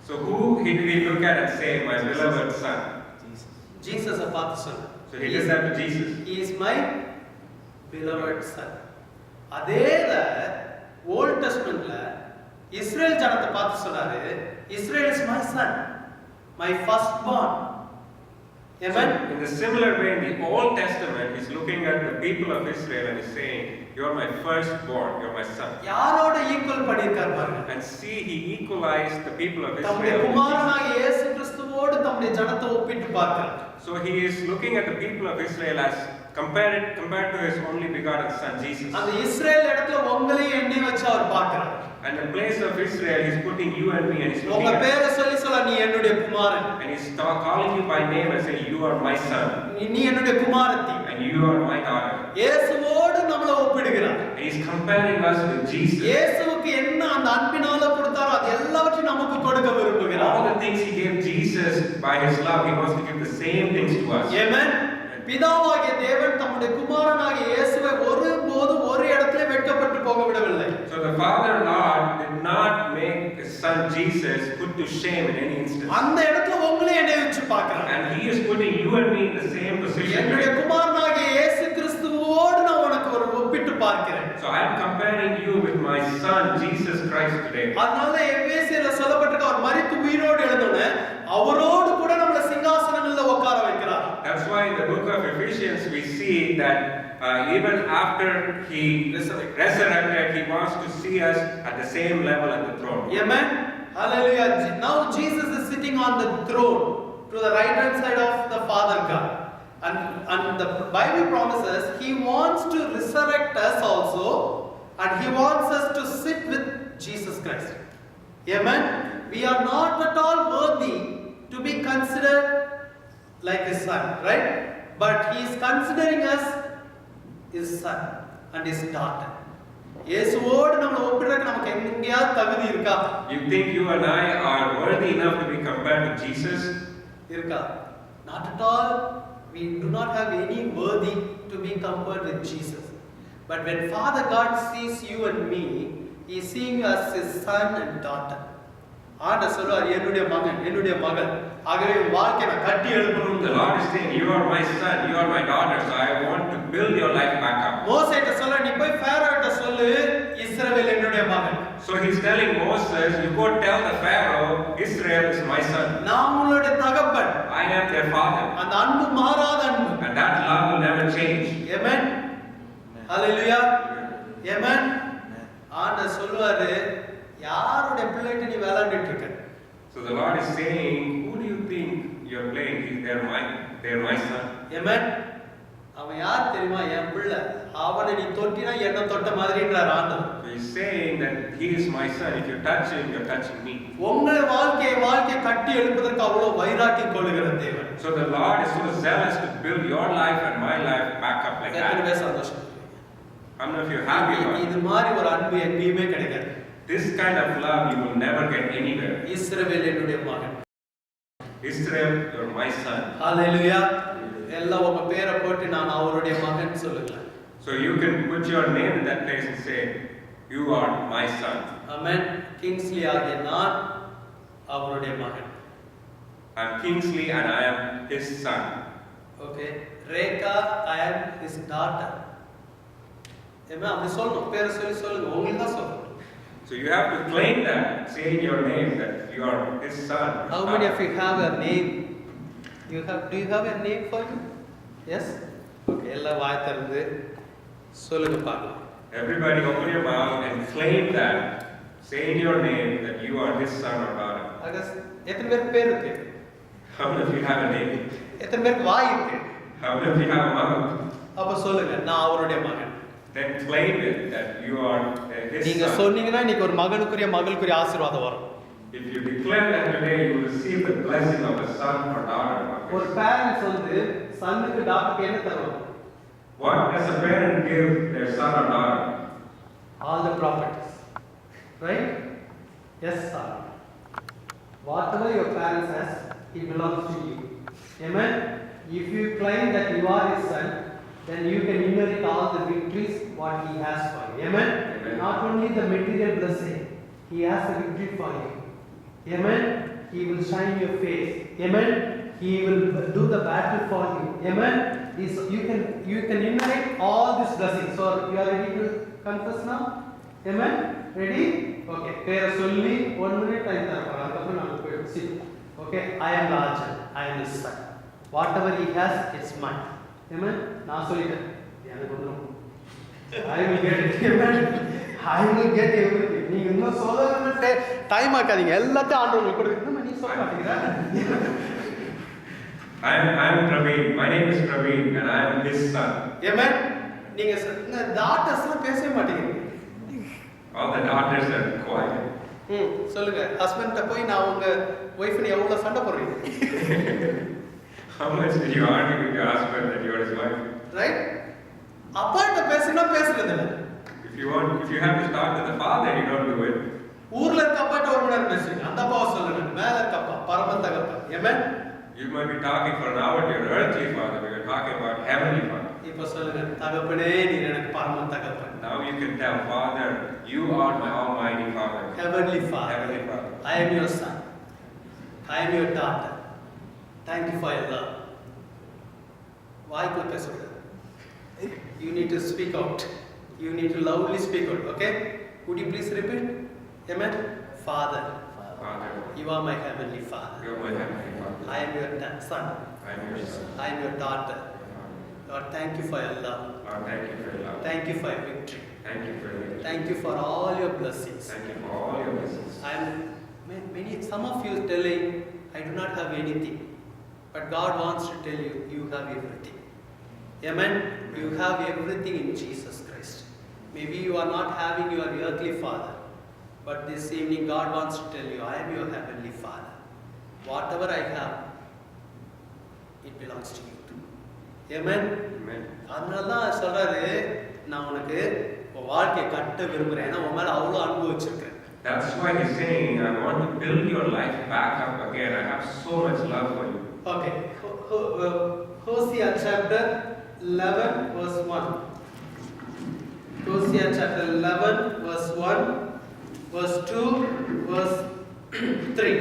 So who did he look at and say, my beloved son? Jesus பார்த்து சொன்னார். So he did that to Jesus. He is my beloved son. அதேல old டெஸ்டமென்ட்ல Israel ஜனத்தை பார்த்து சொன்னாரு, Israel is my son, my firstborn. Amen. So in the similar way, in the Old Testament, he's looking at the people of Israel and he's saying, you are my firstborn, you are my son. யாரோட equal பண்ணிருக்கார் பாருங்க. And see, he equalized the people of தம்முடைய Israel. குமாரனாகிய இயேசு கிறிஸ்துவோடு தம்முடைய ஜனத்தை ஒப்பிட்டு பார்க்கிறார். So he is looking at the people of Israel as compared to his only begotten son Jesus. அந்த இஸ்ரேல் இடத்துல உங்களையும் என்னை வச்சு அவர் பார்க்கிறார். And the place of Israel, he's putting you and me, and he's looking உங்க at பேரை சொல்லி சொல்ல நீ என்னுடைய குமாரன். and he's calling you by name and saying, you are my son. நீ என்னுடைய குமாரத்தி. And you are my daughter. இயேசுவோடு நம்மளை ஒப்பிடுகிறார். And he's comparing us with Jesus. இயேசுவுக்கு என்ன அந்த அன்பினால கொடுத்தாரோ அது எல்லாவற்றையும் நமக்கு கொடுக்க விரும்புகிறார். All the things he gave Jesus by his love, he wants to give the same things to us. Amen. பிதாவாகிய தேவன் தம்முடைய குமாரனாகிய இயேசுவை ஒருபோதும் ஒரு இடத்திலே வெட்கப்பட்டு போக விடவில்லை. So the Father Lord did not make his son Jesus put to shame in any instance. அந்த இடத்துல உங்களை என்னை வச்சு பார்க்கிறார். And he is putting you and me in the same position. என்னுடைய குமாரனாகிய இயேசு கிறிஸ்துவோடு நான் உனக்கு ஒரு ஒப்பிட்டு பார்க்கிறேன். So I am comparing you with my son Jesus Christ today. அதனால எபேசியர்ல சொல்லப்பட்டிருக்க அவர் மரித்து உயிரோடு எழுந்தோனே அவரோடு கூட நம்மள சிங்காசனங்கள்ல உட்கார வைக்கிறார். That's why in the book of Ephesians we see that even after he resurrected, he wants to see us at the same level at the throne. Amen. Hallelujah. Now Jesus is sitting on the throne to the right hand side of the Father God. And the Bible promises he wants to resurrect us also, and he wants us to sit with Jesus Christ. Amen. We are not at all worthy to be considered like his son, right? But he is considering us his son and his daughter. இயேசுவோடு நம்ம ஒப்பிடுறதுக்கு நமக்கு எங்கேயாவது தகுதி இருக்கா? You think you and I are worthy enough to be compared to Jesus? இருக்கா? Not at all. We do not have any worthy to be compared with Jesus. But when Father God sees you and me, he is seeing us his son and daughter. ஆண்டவர் சொல்றார், என்னுடைய மகன், என்னுடைய மகள். ஆகவே வாழ்க்கையை நான் கட்டி எழுப்பணும். The Lord is saying, you are my son, you are my daughter, so I want to build your life back up. மோசேட்ட சொல்ற, நீ போய் ஃபாரோட்ட சொல்லு, இஸ்ரவேல் என்னுடைய மகன். So he's telling Moses, you go tell the Pharaoh, Israel is my son. நான் உங்களுடைய தகப்பன். I am their father. அந்த அன்பு மாறாத அன்பு. And that love will never change. Amen. Hallelujah. Amen. ஆண்டவர் சொல்வாரு, யாருடைய பிள்ளைகிட்ட நீ விளையாடிட்டு இருக்க? So the Lord is saying, who do you think you're playing? They're my son. Amen. அவன் யார் தெரியுமா? என் பிள்ளை. அவனை நீ தொட்டினா என்ன தொட்ட மாதிரின்றார் ஆண்டவர். So he's saying that he is my son. If you touch him, you're touching me. உங்கள் வாழ்க்கையை கட்டி எழுப்பதற்கு அவ்வளவு வைராக்கியம் கொள்ளுகிற தேவன். So the Lord is so zealous to build your life and my life back up like that. எத்தனை சந்தோஷம். I don't know if you're happy about it. இது மாதிரி ஒரு அன்பு எங்கேயுமே கிடைக்காது. This kind of love you will never get anywhere. இஸ்ரவேல் என்னுடைய மகன். Israel, you're my son. ஹalleluya. எல்லாம் உங்க பேரை போட்டு நான் அவருடைய மகன் சொல்லுங்களேன். So you can put your name in that place and say, you are my son. Amen. Kingsley ஆகிய நான் அவருடைய மகன். I am Kingsley and I am his son. Okay. Rekha, I am his daughter. Amen. அப்படி சொல்லணும். பேரை சொல்லி சொல்லுங்க. உங்களுக்கு தான் சொல்லணும். So you have to claim that, say in your name that you are his son. How many of you have a name? Do you have a name for you? Yes? Okay. எல்லாம் வாய் திறந்து சொல்லுங்க பார்க்கலாம். Everybody open your mouth and claim that. Say in your name that you are his son or daughter. எத்தனை பேருக்கு பேர் இருக்கு? How many of you have a name? எத்தனை பேருக்கு வாய் இருக்கு? How many of you have a mouth? அப்ப சொல்லுங்க நான் அவருடைய மகன். Then claim it that you are his நீங்க son. சொன்னீங்கன்னா இன்னைக்கு ஒரு மகனுக்குரிய மகளுக்குரிய ஆசீர்வாதம் வரும். If you declare that today, you will receive the blessing of a son or daughter. ஒரு பேரண்ட்ஸ் வந்து சன்னுக்கு டாக்டருக்கு என்ன தருவாங்க? What does a parent give their son or daughter? All the properties. Right? Yes, sir. Whatever your parents has, it belongs to you. Amen? If you claim that you are his son, then you can inherit all the victories what he has for you. Amen? Amen. Not only the material blessing, he has the victory for you. Amen? He will shine your face. Amen? He will do the battle for you. Amen? You can inherit all these blessings. So you are ready to confess now? Amen? Ready? Okay. பேரை சொல்லி 1 minute time தரப்போம். அதுக்கப்புறம் நம்ம போய் sit. Okay. I am Rajan. I am his son. Whatever he has, it's mine. Amen? நான் சொல்லிட்டேன். எனக்கு ஒன்றும் I will get it. Amen? I will get everything. நீங்க இன்னும் சொல்லணும்னு டைம் ஆக்காதீங்க. எல்லாத்தையும் ஆண்டவருக்கு கொடுக்கணும். நீ சொல்ல மாட்டீங்களா? I am Praveen. My name is Praveen and I am his son. Amen? நீங்க டாட்டர்ஸ்லாம் பேசவே மாட்டீங்க. All the daughters are quiet. சொல்லுங்க ஹஸ்பண்ட்ட போய் நான் உங்க வைஃப் நீ எவ்வளவு சண்டை போடுறீங்க? How much did you argue with your husband that you are his wife? Right? அப்பாட்ட பேசினா பேசுறது இல்ல. If you have to start with the father, you don't do it. ஊர்ல இருக்க அப்பாட்ட ஒரு மணி நேரம் பேசுறீங்க. அந்த அப்பாவை சொல்லுங்க. மேல இருக்க அப்பா பரம தகப்பன். Amen? You might be talking for an hour to your earthly father, but you're talking about heavenly father. இப்ப சொல்லுங்க தகப்பனே நீர் எனக்கு பரம தகப்பன். Now you can tell Father, you are my almighty Father. Heavenly Father. Heavenly Father. I am your son. I am your daughter. Thank you for your love. வாய்க்குள்ள பேசக்கூடாது. You need to speak out. You need to loudly speak out. Okay? Would you please repeat? Amen? Father. Father. You are my heavenly Father. You are my heavenly Father. I am your son. I am your son. I am your daughter. Lord, thank you for your love. Lord, thank you for your love. Thank you for your victory. Thank you for your victory. Thank you for all your blessings. Thank you for all your blessings. Some of you telling, I do not have anything. But God wants to tell you, you have everything. Amen? You have everything in Jesus Christ. Maybe you are not having your earthly father. But this evening, God wants to tell you, I am your heavenly Father. Whatever I have, it belongs to you too. Amen? Amen. அதனால தான் சொல்றாரு நான் உனக்கு வாழ்க்கையை கட்ட விரும்புறேன். ஏன்னா உன் மேல அவ்வளோ அன்பு வச்சிருக்கேன். That's why he's saying, I want to build your life back up again. I have so much love for you. Okay. Hosea chapter 11 verse 1. Hosea chapter 11 verse 1, verse 2, verse 3.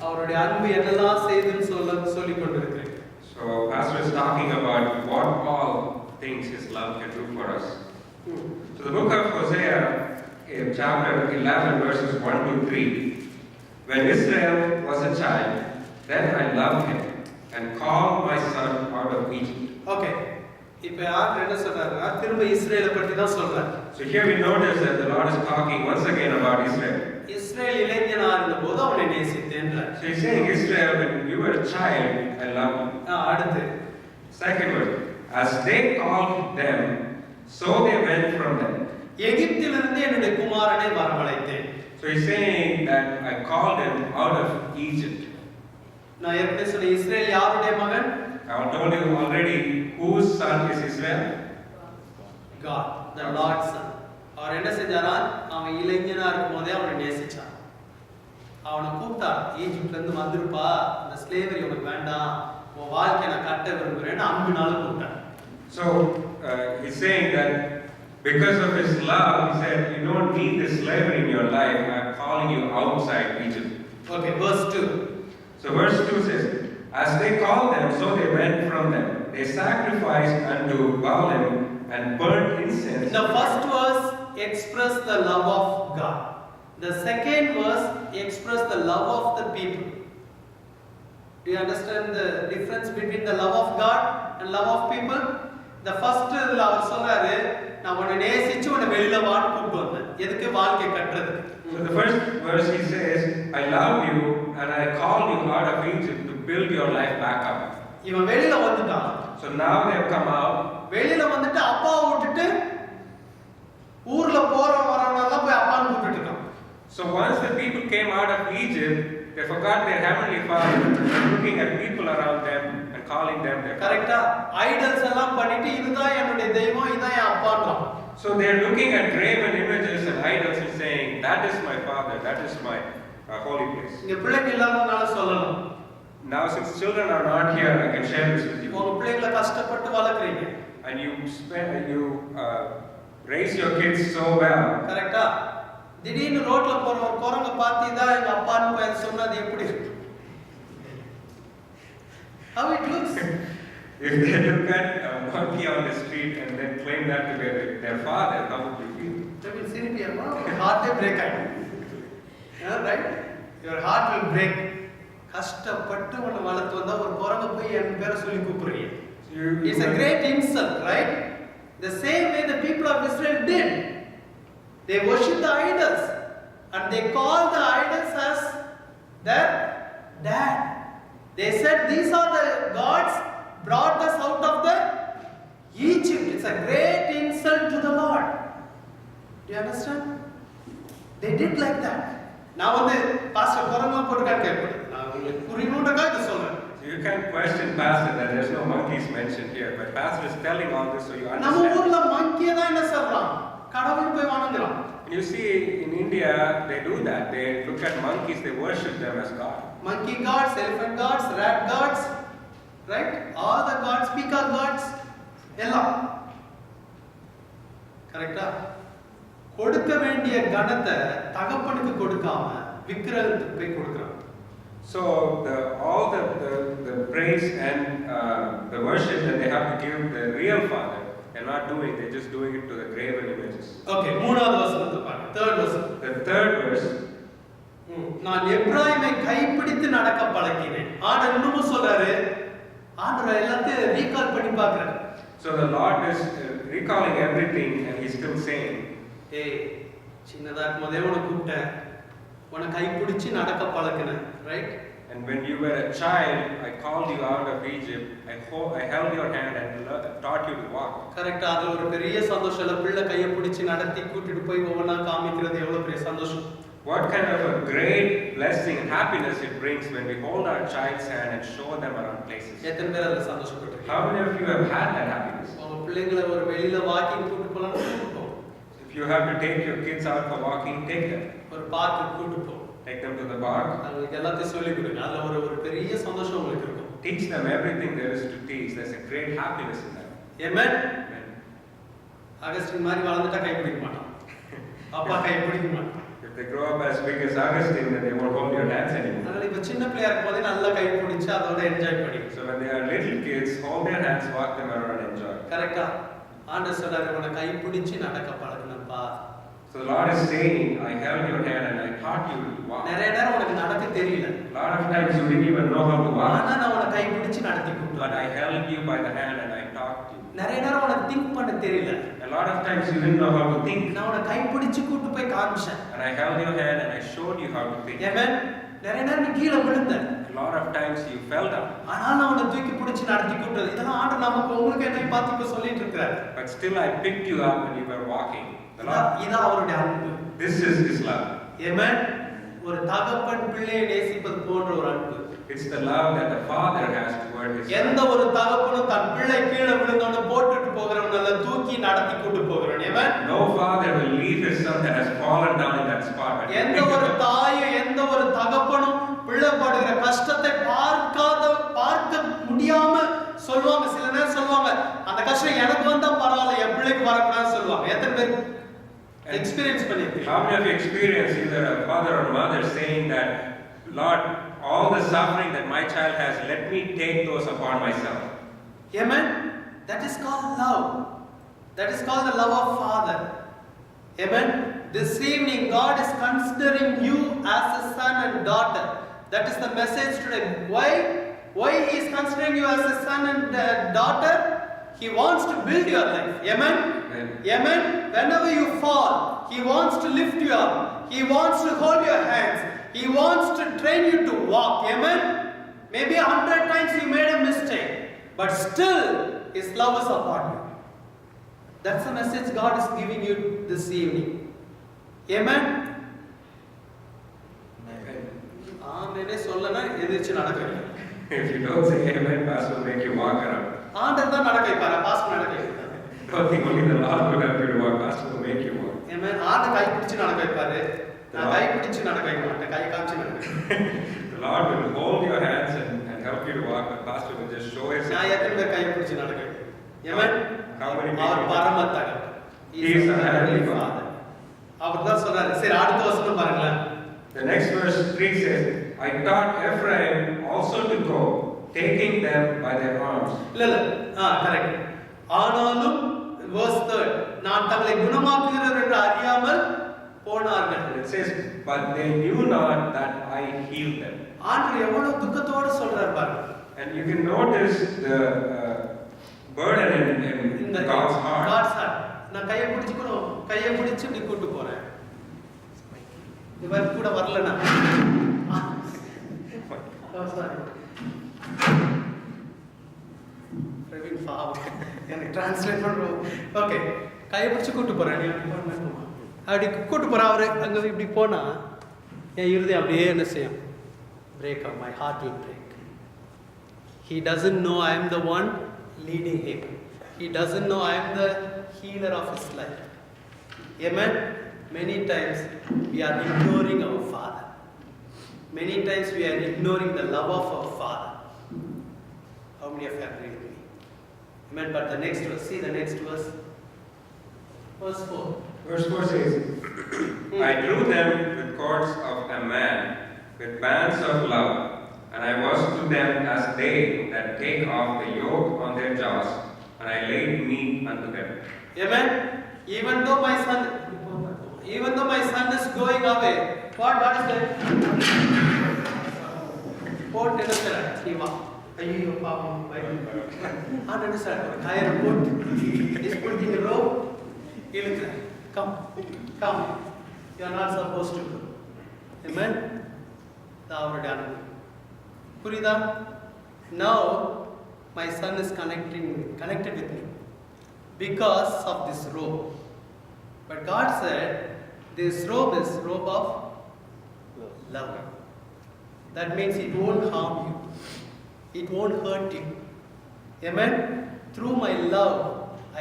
அவருடைய அன்பு என்னெல்லாம் செய்துன்னு சொல்லிக் கொண்டிருக்கிறேன். So Pastor is talking about what all things his love can do for us. So the book of Hosea, in chapter 11, verses 1 to 3. When Israel was a child, then I loved him and called my son out of Egypt. Okay. இப்போ யார் என்ன சொல்றாருன்னா திரும்ப இஸ்ரேலை பற்றி தான் சொல்றாரு. So here we notice that the Lord is talking once again about Israel. Israel இளைஞனா இருந்தபோது அவனை நேசித்தேன்றார். So he's saying, Israel, when you were a child, I loved you. அடுத்து Second word, as they called them, so they went from them. எகிப்திலிருந்து என்னுடைய குமாரனை வரவழைத்தேன். So he's saying that I called him out of Egypt. நான் ஏற்கனவே சொன்ன Israel யாருடைய மகன்? I told you already whose son is Israel? God, the Lord's son. அவர் என்ன செஞ்சாரா? அவன் இளைஞனா இருக்கும்போதே அவனை நேசிச்சார். அவனை கூப்பிட்டார், ஈஜிப்ட்ல இருந்து வந்துருப்பா, அந்த ஸ்லேவரி உனக்கு வேண்டாம், உன் வாழ்க்கையை நான் கட்ட விரும்புகிறேன்னு அன்பினால கூப்பிட்டார். So he's saying that because of his love, he said, you don't need this slavery in your life. I'm calling you outside Egypt. Okay, verse 2. So verse 2 says, as they called them, so they went from them. They sacrificed unto Baalim and burned incense. In the first verse, express the love of God. The second verse, express the love of the people. Do you understand the difference between the love of God and love of people? The first அவர் சொல்றாரு, நான் உன்னை நேசிச்சு உன்னை வெளியில வான்னு கூப்பிட்டு வந்தேன். எதுக்கு? வாழ்க்கை கட்டுறது. So the first verse he says, I love you and I called you out of Egypt to build your life back up. இவன் வெளியில வந்துட்டான். So now they have come out. வெளியில வந்துட்டு அப்பாவை விட்டுட்டு ஊர்ல வரவனெல்லாம் போய் அப்பான்னு கூப்பிட்டு இருக்கான். So once the people came out of Egypt, they forgot their heavenly Father, looking at people around them and calling them their father. கரெக்ட்டா? ஐடல்ஸ் எல்லாம் பண்ணிட்டு இதுதான் என்னுடைய தெய்வம், இதுதான் என் அப்பான்றான். So they are looking at graven images and idols and saying, that is my father, that is my holy place. இங்க பிள்ளைங்க இல்லாதனால சொல்லலாம். Now since children are not here, I can share this with you. உங்க பிள்ளைகளை கஷ்டப்பட்டு வளர்க்குறீங்க. And you raise your kids so well. கரெக்ட்டா? திடீர்னு ரோட்ல போற ஒரு குரங்க பார்த்து இதான் எங்க அப்பான்னு போய் சொன்னது எப்படி இருக்கு? How it looks? If they look at a monkey on the street and then claim that to be their father, how would you feel? They will சிரிப்பியம்மா, heart break ஆயிடும். Right? Your heart will break. கஷ்டப்பட்டு உன்னை வளர்த்து வந்தா ஒரு குரங்க போய் என் பேரை சொல்லி கூப்பிடுறீங்க. It's a great insult, right? The same way the people of Israel did. They worship the idols and they call the idols as their dad. They said these are the gods brought us out of the Egypt. It's a great insult to the Lord. Do you understand? They did like that. நான் வந்து pastor குரங்கெல்லாம் போட்டுக்கான்னு கேட்பேன். நான் உங்களுக்கு புரியணுன்றக்காக இதை சொல்றேன். You can't question pastor that there's no monkeys mentioned here, but pastor is telling all this so you understand. நம்ம ஊர்ல மங்கியை தான் என்ன சொல்றான்? கடவுள் போய் வணங்குறான். You see, in India, they do that. They look at monkeys, they worship them as God. Monkey gods, elephant gods, rat gods, right? All the gods, peacock gods, எல்லாம். கரெக்டா? கொடுக்க வேண்டிய கணத்தை தகப்பனுக்கு கொடுக்காம விக்கிரகத்துக்கு போய் கொடுக்கறான். So all the praise and the worship that they have to give the real Father, they're not doing. They're just doing it to the graven images. Okay, மூணாவது வசனத்தை பாருங்க. Third verse. The third verse. நான் எப்ராயிமை கைப்பிடித்து நடக்க பழக்கினேன். ஆண்டவர் இன்னும் சொல்றாரு. ஆண்டவர் எல்லாத்தையும் ரீகால் பண்ணி பார்க்கறாரு. So the Lord is recalling everything and he's still saying, ஏய் சின்னதா இருக்கும்போதே உன்னை கூப்பிட்டேன். உன்னை கைப்பிடிச்சு நடக்க பழக்கினேன். Right? and when you were a child, I called you out of Egypt. I held your hand and taught you to walk. கரெக்ட்டா? அது ஒரு பெரிய சந்தோஷம். இல்ல பிள்ளை கையை பிடிச்சு நடத்தி கூட்டிட்டு போய் ஒவ்வொண்ணா காமிக்கிறது எவ்வளவு பெரிய சந்தோஷம். What kind of a great blessing and happiness it brings when we hold our child's hand and show them around places. எத்தனை பேர் அதுல சந்தோஷப்பட்டிருக்கீங்க? How many of you have had that happiness? உங்க பிள்ளைகளை ஒரு வெளியில வாக்கிங் கூட்டிட்டு போலாம் கூட்டிட்டு போ. If you have to take your kids out for walking, take them. ஒரு பார்க்குக்கு கூட்டிட்டு போ. Take them to the park. அவங்களுக்கு எல்லாத்தையும் சொல்லி கொடுங்க. அதுல ஒரு பெரிய சந்தோஷம் உங்களுக்கு இருக்கும். Teach them everything there is to teach. There's a great happiness in that. Amen. Amen. Augustine மாதிரி வளர்ந்துட்டா கை பிடிக்க மாட்டான். அப்பா கை பிடிக்க மாட்டான். If they grow up as big as Augustine, then they won't hold your hands anymore. அதனால இப்ப சின்ன பிள்ளையா இருக்கும்போதே நல்லா கை பிடிச்சு அதோட என்ஜாய் பண்ணி. So when they are little kids, hold their hands, walk them around and enjoy. கரெக்ட்டா? ஆண்டவர் சொல்றாரு உன்னை கை பிடிச்சு நடக்க பழக்கினப்பா. So the Lord is saying, I held your hand and I taught you to walk. நிறைய நேரம் உனக்கு நடக்க தெரியல. A lot of times you didn't even know how to walk. ஆனா நான் உன்னை கை பிடிச்சு நடத்தி கூட்டிட்டு But I held you by the hand and I taught you. நிறைய நேரம் உனக்கு திங்க் பண்ண தெரியல. A lot of times you didn't know how to think. நான் உன்னை கை பிடிச்சு கூட்டி போய் காமிச்சேன். And I held your hand and I showed you how to think. Amen. நிறைய நேரம் நீ கீழ விழுந்த. A lot of times you fell down. ஆனா நான் உன்னை தூக்கி பிடிச்சு நடத்தி கூட்டது. இதெல்லாம் ஆண்டவர் நமக்கு உங்களுக்கு என்னை பார்த்து இப்ப சொல்லிட்டு இருக்காரு. But still I picked you up when you were walking. இது அவருடைய அன்பு. This is His love. Amen. ஒரு தகப்பன் பிள்ளையை நேசிப்பது போன்ற ஒரு அன்பு. It's the love that the Father has toward His son. எந்த ஒரு தகப்பனும் தன் பிள்ளை கீழ விழுந்தவன போட்டுட்டு போகிறவன் அல்ல தூக்கி நடத்தி கூட்டி போகிறவன். Amen. No father will leave his son that has fallen down in that spot. எந்த ஒரு தாயும் எந்த ஒரு தகப்பனும் பிள்ளை படுகிற கஷ்டத்தை பார்க்க எனக்கு வந்தா பரவாயில்ல என் பிள்ளைக்கு வரக்கூடாதுன்னு சொல்லுவாங்க. எத்தனை பேர் எக்ஸ்பீரியன்ஸ் பண்ணிருக்கீங்க? How many of you experience either a father or mother saying that, Lord, all the suffering that my child has, let me take those upon myself. Amen. That is called love. That is called the love of Father. Amen. This evening God is considering you as a son and daughter. That is the message today. Why He is considering you as a son and daughter? He wants to build your life. Amen. Amen. Whenever you fall, He wants to lift you up. He wants to hold your hands. He wants to train you to walk. Amen. Maybe 100 times you made a mistake, but still His love is upon you. That's the message God is giving you this evening. Amen. ஆமெனே சொல்லனா எதிர்ச்சு நடக்கல. If you don't say amen, pastor will make you walk around. ஆண்டவர் தான் நடக்க வைப்பார், pastor நடக்க வைப்பார். I think only the Lord will help you to walk, pastor will make you walk. Amen. ஆண்டவர் கை பிடிச்சு நடக்க வைப்பாரு. நான் கை பிடிச்சு நடக்க வைக்க மாட்டேன், கை காமிச்சு நடக்க. The Lord will hold your hands and help you to walk, but pastor will just show us. நான் எத்தனை பேர் கை பிடிச்சு நடக்க வைப்பேன்? Amen. How many our people? பரம தகப்பன். He is the heavenly Father. அவர் தான் சொல்றாரு. சரி அடுத்த வசனம் பாருங்களேன். The next verse 3 says, I taught Ephraim also to go, taking them by their arms. இல்ல கரெக்ட். ஆனாலும் verse 3 நான் தங்களை குணமாக்குகிறவர் என்று அறியாமல் போனார்கள். It says, but they knew not that I healed them. ஆண்டவர் எவ்வளவு துக்கத்தோட சொல்றார் பாருங்க. And you can notice the burden in God's heart. God's heart. நான் கையை பிடிச்சு இப்படி கூட்டு போறேன். இவர் கூட வரலனா. பிரவீன் பாவம். எனக்கு டிரான்ஸ்லேட் பண்றோம். ஓகே. கையை பிடிச்சு கூட்டு போறேன். நீ அப்படி கூட்டு போற அவரு அங்க இப்படி போனா என் இருதயம் அப்படியே என்ன செய்யும்? Break up. My heart will break. He doesn't know I am the one leading him. He doesn't know I am the healer of his life. Amen. Many times we are ignoring our Father. Many times we are ignoring the love of our Father. How many of you agree with me? Amen. But the next verse, see the next verse. Verse 4. Verse 4 says, I drew them with cords of a man, with bands of love, and I was to them as they that take off the yoke on their jaws, and I laid meat unto them. Amen. Even though my son is going away, what is that? Port என்னது? ஜீவா. ஐயோ பாவம் Bible. ஆண்டவர் sir கயிறு boat is putting a rope. இழுக்குற. Come. You are not supposed to go. Amen. அவருடைய அனுபவம். புரியுதா? Now my son is connected with me because of this rope. But God said this rope is rope of love. That means it won't harm you. It won't hurt you. Amen. Through my love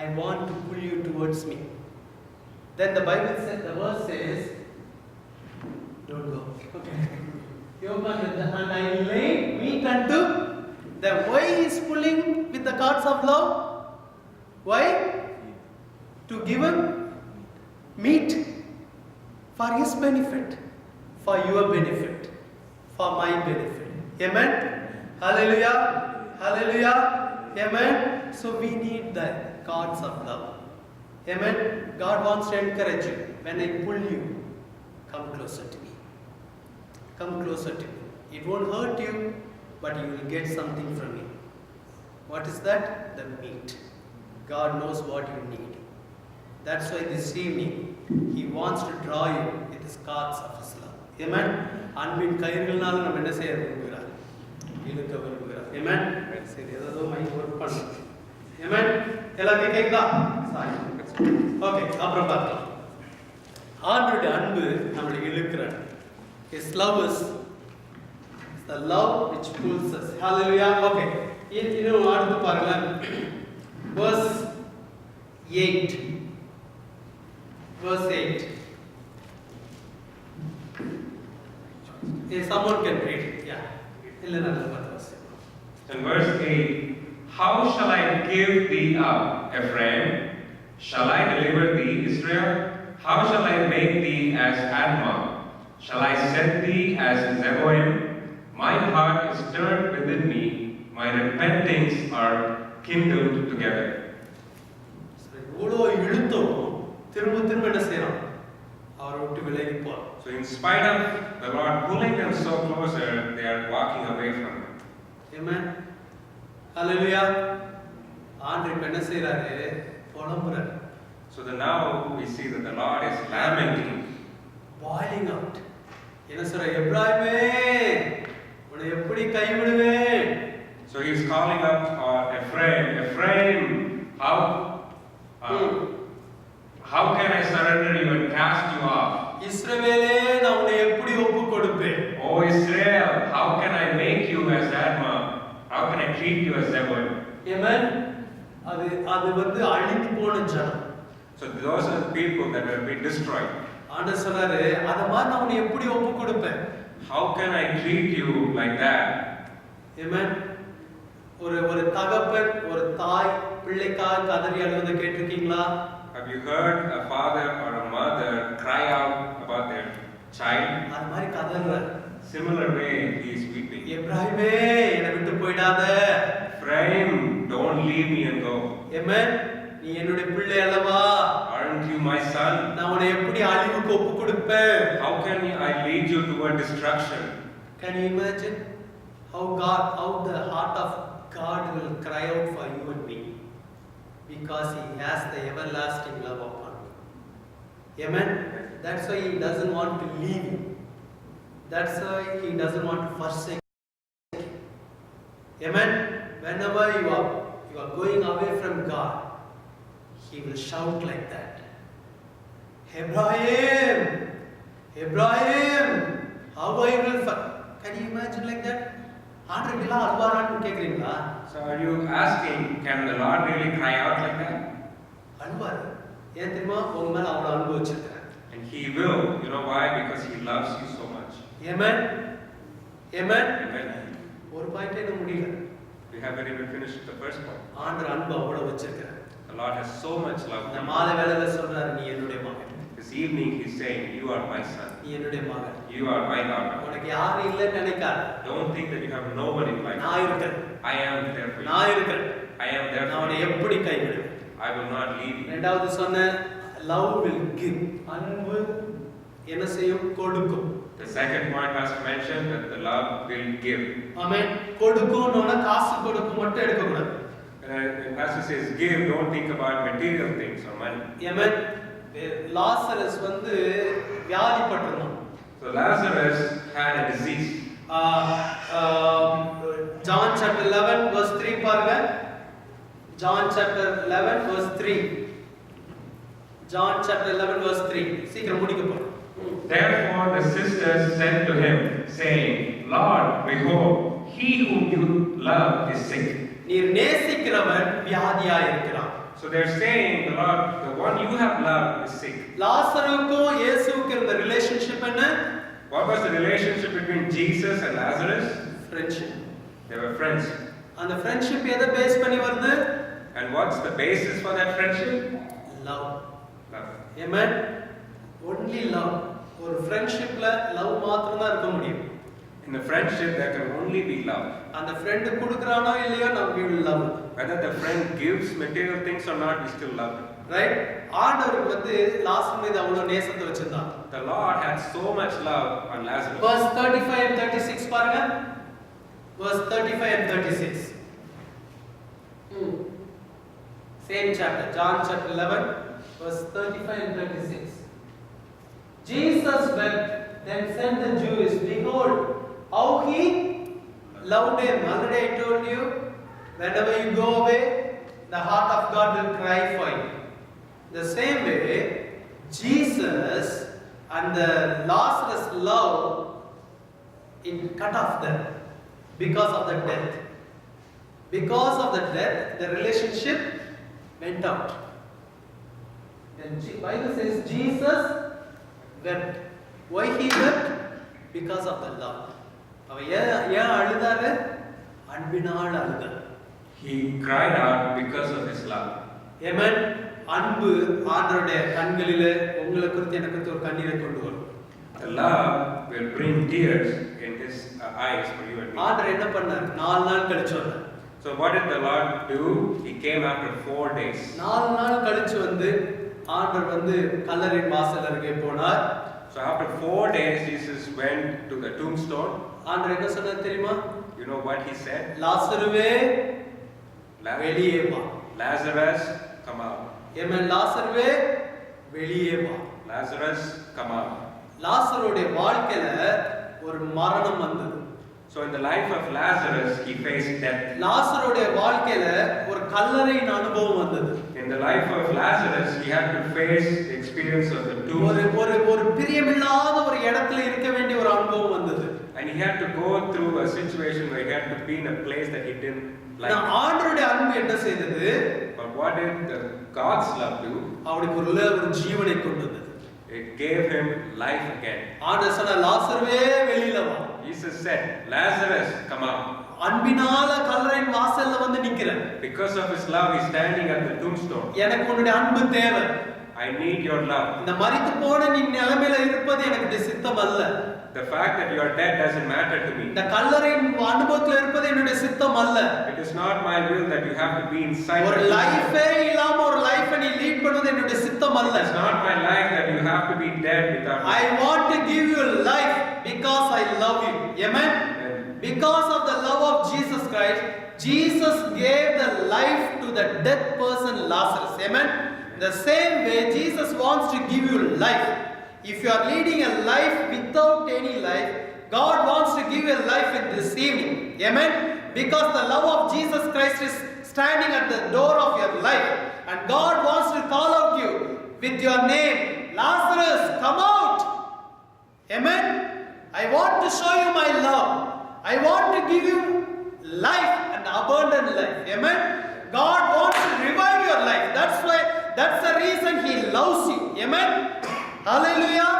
I want to pull you towards me. Then the Bible says, the verse says, don't go. Okay. And I laid meat unto them. Why he is pulling with the cords of love? Why? To give him meat for his benefit, for your benefit, for my benefit. Amen. Hallelujah. Hallelujah. Amen. So we need the cords of love. Amen. God wants to encourage you. When I pull you, come closer to me. Come closer to me. It won't hurt you, but you will get something from me. What is that? The meat. God knows what you need. That's why this evening He wants to draw you with His cords of His love. Amen. அன்பின் கயிறுகளால் நம்ம என்ன செய்ய விரும்புகிறார்? இழுக்க விரும்புகிறார். Amen. சரி ஏதோ mind work பண்ணுங்க. Amen. எல்லாத்தையும் கேக்குதா? சாரி. ஓகே, அப்புறம் பார்க்கலாம். ஆண்டவருடைய அன்பு நம்மளை இழுக்கிறார். His love is the love which pulls us. Hallelujah. Okay. இன்னும் அடுத்து பாருங்க. Verse 8. Verse 8. If someone can read it. Yeah. In verse 8, How shall I give thee up, Ephraim? Shall I deliver thee, Israel? How shall I make thee as Admah? Shall I set thee as Zeboim? Mine heart is stirred within me, my repentings are kindled together. இவ்வளோ இழுத்தும் திரும்ப திரும்ப என்ன செய்யறான்? அவரை விட்டு விலகி போறான். So in spite of the Lord pulling them so closer, they are walking away from him. Amen. Hallelujah. ஆண்டவர் இப்ப என்ன செய்யறாரு? புலம்புறாரு. So now we see that the Lord is lamenting, boiling out. என்ன சொல்ற? எப்ராயிமே, உன்னை எப்படி கைவிடுவேன்? So he is calling up Ephraim. Ephraim, how can I surrender you and cast you off? இஸ்ரவேலே, நான் உன்னை எப்படி ஒப்பு கொடுப்பேன்? Oh Israel, how can I make you as Admah? How can I treat you as Zeboim? Amen. அது வந்து அழிந்து போன ஜனம். So those are the people that will be destroyed. ஆண்டவர் சொல்றாரு, அத மாதிரி நான் உன்னை எப்படி ஒப்பு கொடுப்பேன்? How can I treat you like that? Amen. ஒரு தகப்பன் ஒரு தாய் பிள்ளைக்காக கதறி அழுவதை கேட்டிருக்கீங்களா? Have you heard a father or a mother cry out about their child? அது மாதிரி கதறார். Similar way he is weeping. எப்ராயிமே, என்னை விட்டு போய்டாத. Ephraim, don't leave me and go. Amen. நீ என்னுடைய பிள்ளை அல்லவா? Aren't you my son? நான் உன்னை எப்படி அழிவுக்கு ஒப்பு கொடுப்பேன்? How can I lead you toward destruction? Can you imagine how the heart of God will cry out for you and me, because He has the everlasting love upon you. Amen. That's why He doesn't want to leave you. That's why He doesn't want to forsake you. Amen. Whenever you are going away from God, He will shout like that. Ephraim, Ephraim, how I will. Can you imagine like that? ஆண்டவர்களா அல்வாரான்னு கேக்குறீங்களா? So are you asking, can the Lord really cry out like that? Alwar. ஏன் தெரியுமா? உங்க மேல அவ்வளவு அன்பு வச்சிருக்காரு. And He will. You know why? Because He loves you so much. Amen. Amen. Amen. ஒரு point என்ன முடியல. We haven't even finished the first point. ஆண்டவர் அன்பு அவ்வளவு வச்சிருக்காரு. The Lord has so much love. இந்த மாலை வேளையில சொல்றாரு, நீ என்னுடைய மகன். This evening He's saying, you are my son. நீ என்னுடைய மகன். You are my daughter. உனக்கு யாரும் இல்லைன்னு நினைக்காத. Don't think that you have nobody like me. நான் இருக்கேன். I am there for you. நான் இருக்கேன். I am there நான் for உன்னை you. எப்படி கைவிடுவேன்? I will not leave you. இரண்டாவது சொன்ன love will give. அன்பு என்ன செய்யும்? கொடுக்கும். The second point Pastor mentioned that the love will give. ஆமென். கொடுக்கும்னோட காசு கொடுக்கும் மட்டும் எடுக்க கூடாது. When Pastor says give, don't think about material things or money. Amen. Lazarus வந்து வியாதிப்பட்டிருந்தான். So Lazarus had a disease. John chapter 11 verse 3 பாருங்க. John chapter 11 verse 3. John chapter 11 verse 3. சீக்கிரம் முடிக்க போறோம். Therefore the sisters said to him, saying, Lord, behold, he whom you love is sick. நீர் நேசிக்கிறவன் வியாதியாய் இருக்கிறான். So they're saying, the Lord, the one you have loved is sick. லாசருக்கும் இயேசுவுக்கும் இருந்த relationship என்ன? What was the relationship between Jesus and Lazarus? Friendship. They were friends. அந்த friendship எதை base பண்ணி வருது? And what's the basis for that friendship? Love. Love. Amen. Only love. ஒரு friendshipல love மாத்திரம் தான் இருக்க முடியும். In a friendship there can only be love. அந்த friend குடுக்குறானோ இல்லையோ we will love. Whether the friend gives material things or not, we still love him. Right? ஆண்டவர் வந்து லாசர் மீது அவ்வளவு நேசத்தை வச்சிருந்தார். The Lord had so much love on Lazarus. Verse 35 and 36 பாருங்க. Verse 35 and 36. Same chapter, John chapter 11, verse 35 and 36. Jesus wept, then said the Jews, behold, how he loved him. Already I told you, whenever you go away, the heart of God will cry for you. The same way, Jesus and the Lazarus love, it cut off them because of the death. Because of the death, the relationship went out. Then Bible says Jesus wept. Why he wept? Because of the love. அவ ஏன் அழுதாரு? அன்பினால் அழுதார். he cried out because of his love. Amen. அன்பு ஆண்டவருடைய கண்களிலே உங்களை குறித்து எனக்கு குறித்து ஒரு கண்ணீரை கொண்டு வரும். The love will bring tears in his eyes for you and me. ஆண்டவர் என்ன பண்ணார்? 4 நாள் கழிச்சு வந்தார். So what did the Lord do? He came after 4 days. 4 நாள் கழிச்சு வந்து ஆண்டவர் வந்து கல்லறையின் வாசல் அருகே போனார். So after 4 days Jesus went to the tombstone. ஆண்டவர் என்ன சொன்னார் தெரியுமா? You know what he said? லாசருவே வெளியே வா. Lazarus, come out. Amen. லாசருவே வெளியே வா. Lazarus, come out. லாசருடைய வாழ்க்கையில ஒரு மரணம் வந்தது. So in the life of Lazarus he faced death. லாசருடைய வாழ்க்கையில ஒரு கல்லறையின் அனுபவம் வந்தது. In the life of Lazarus he had to face the experience of the tomb. ஒரு பிரியமில்லாத ஒரு இடத்துல இருக்க வேண்டிய ஒரு அனுபவம் வந்தது. And he had to go through a situation where he had to be in a place that he didn't like. ஆண்டவருடைய அன்பு என்ன செய்தது? But what did God's love do? அவருக்கு ஒரு ஜீவனை கொண்டு வந்தது. It gave him life again. ஆண்டவர் சொன்னார் லாசருவே வெளியில வா. Jesus said, Lazarus, come out. அன்பினால கல்லறையின் வாசல்ல வந்து நிக்கிறேன். Because of his love he's standing at the tombstone. எனக்கு உன்னுடைய அன்பு தேவை. I need your love. இந்த மரித்து போன நீ நிலைமையில இருப்பது எனக்கு சித்தம் அல்ல. The fact that you are dead doesn't matter to me. இந்த கல்லறையின் அனுபவத்துல இருப்பது என்னுடைய சித்தம் அல்ல. It is not my will that you have to be inside. ஒரு லைஃபே இல்லாம ஒரு லைஃபை நீ லீட் பண்ணுவது என்னுடைய சித்தம் அல்ல. It's not my life that you have to be dead without. I want to give you life because I love you. Amen. Because of the love of Jesus Christ, Jesus gave the life to the dead person Lazarus. Amen. The same way Jesus wants to give you life. If you are leading a life without any life, God wants to give you a life in this evening. Amen. Because the love of Jesus Christ is standing at the door of your life, and God wants to call out you with your name, Lazarus, come out. Amen. I want to show you my love. I want to give you life and abundant life. Amen. God wants to revive your life. That's the reason he loves you. Amen. Hallelujah.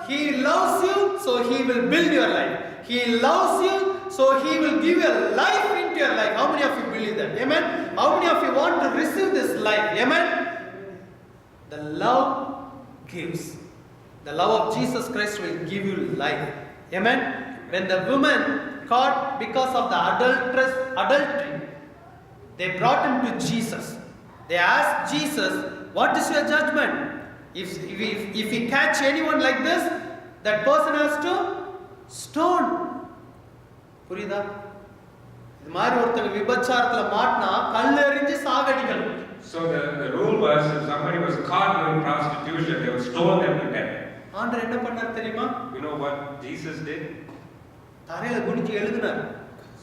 He loves you, so he will build your life. He loves you, so he will give you life into your life. How many of you believe that? Amen. How many of you want to receive this life? Amen. The love gives. The love of Jesus Christ will give you life. Amen. When the woman caught because of the adultery, they brought him to Jesus. They asked Jesus, what is your judgment? If we catch anyone like this, that person has to stone. புரியுதா? இது மாதிரி ஒருத்தங்க விபச்சாரத்துல மாட்டினா கல் எறிஞ்சு சாகடிக்கணும். So the rule was if somebody was caught doing prostitution, they would stone them to death. ஆண்டவர் என்ன பண்ணார் தெரியுமா? You know what Jesus did? தரையில குனிஞ்சு எழுதினார்.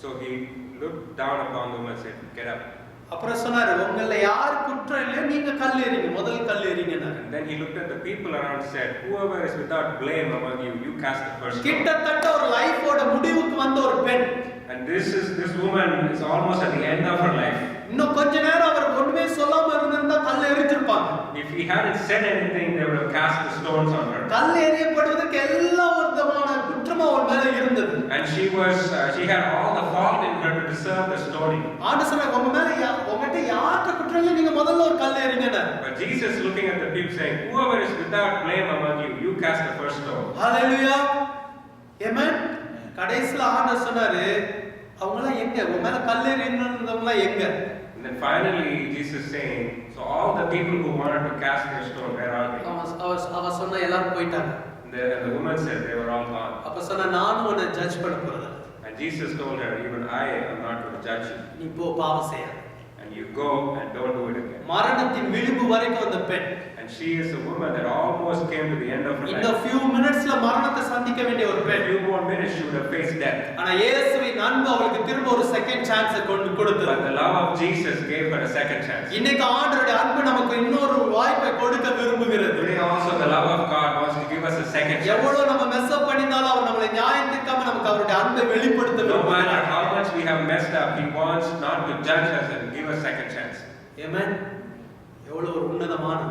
So he looked down upon them and said, get up. அப்புறம் சொன்னாரு, உங்கள யார் குற்றம் இல்லையோ நீங்க கல் எறிங்க, முதல் கல் எறிங்கனாரு. And then he looked at the people around and said, whoever is without blame among you, you cast the first stone. கிட்டத்தட்ட ஒரு லைஃபோட முடிவுக்கு வந்த ஒரு பெண். And this woman is almost at the end of her life. இன்னும் கொஞ்ச நேரம் அவர் ஒண்ணுமே சொல்லாம இருந்திருந்தா கல் எறிஞ்சிருப்பாங்க. If he hadn't said anything, they would have cast the stones on her. கல் எறியப்படுவதற்கு எல்லா விதமான குற்றமும் அவள் மேல இருந்தது. And she had all the fault in her to deserve the stoning. ஆண்டவர் சொன்னார், உங்ககிட்ட யார்ட்ட குற்றம் இல்லை, நீங்க முதல்ல ஒரு கல் எறிங்கனார். But Jesus looking at the people saying, whoever is without blame among you, you cast the first stone. Hallelujah. Amen. கடைசில ஆண்டவர் சொன்னாரு, அவங்கலாம் எங்க, உங்க மேல கல் எறியணும்ன்றவங்கலாம் எங்க? And then finally Jesus saying, so all the people who wanted to cast their stone, where are they? அவ சொன்ன எல்லாரும் போயிட்டாங்க. And the woman said they were all gone. அப்ப சொன்னா நானும் உன்னை ஜட்ஜ் பண்ண போறேன். And Jesus told her, even I am not going to judge you. நீ போ பாவம் செய்யாத. And you go and don't do it again. மரணத்தின் விளிம்பு வரைக்கும் அந்த பெண். And she is a woman that almost came to the end of her life. இந்த few minutesல மரணத்தை சந்திக்க வேண்டிய ஒரு பெண். Few more minutes she would have faced death. ஆனா இயேசுவின் அன்பு அவளுக்கு திரும்ப ஒரு செகண்ட் சான்ஸ் கொடுத்தது. But the love of Jesus gave her a second chance. இன்னைக்கு ஆண்டவருடைய அன்பு நமக்கு இன்னொரு வாய்ப்பை கொடுக்க விரும்புகிறது. Today also the love of God wants to give us a second chance. எவ்வளவு நம்ம மெஸ் அப் பண்ணினாலும் அவர் நம்மளை நியாயம் தீர்க்காம நமக்கு அவருடைய அன்பை வெளிப்படுத்த No matter விரும்புகிறார். how much we have messed up, he wants not to judge us and give us second chance. Amen. எவ்வளவு ஒரு உன்னதமான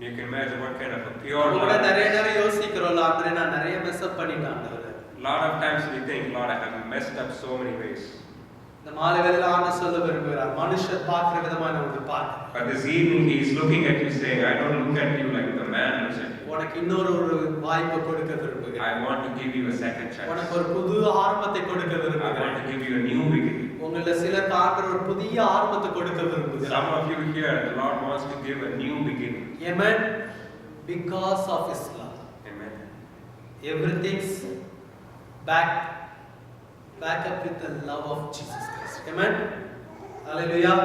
You can imagine what kind of a pure கூட love. நிறைய நேரம் யோசிக்கிறோம்ல, ஆண்டவரே நான் நிறைய மெஸ் அப் பண்ணிட்டேன் ஆண்டவரே. A lot of times we think, Lord, I have messed up so many ways. இந்த மாலை வேளையில ஆண்டவர் சொல்ல விரும்புகிறார் மனுஷர் பார்க்கிற விதமான ஒரு பார்க்க. But this evening he is looking at you saying, I don't look at you like the man looks at you. உனக்கு இன்னொரு வாய்ப்பு கொடுக்க விரும்புகிறேன். I want to give you a second chance. உனக்கு ஒரு புது ஆரம்பத்தை கொடுக்க I விரும்புகிறேன். want to give you a new beginning. உங்கள சிலருக்கு ஆண்டவர் ஒரு புதிய ஆரம்பத்தை கொடுக்க விரும்புகிறார். Some of you here, the Lord wants to give a new beginning. Amen. Because of his love. Amen. Everything's back up with the love of Jesus Christ. Amen. Hallelujah.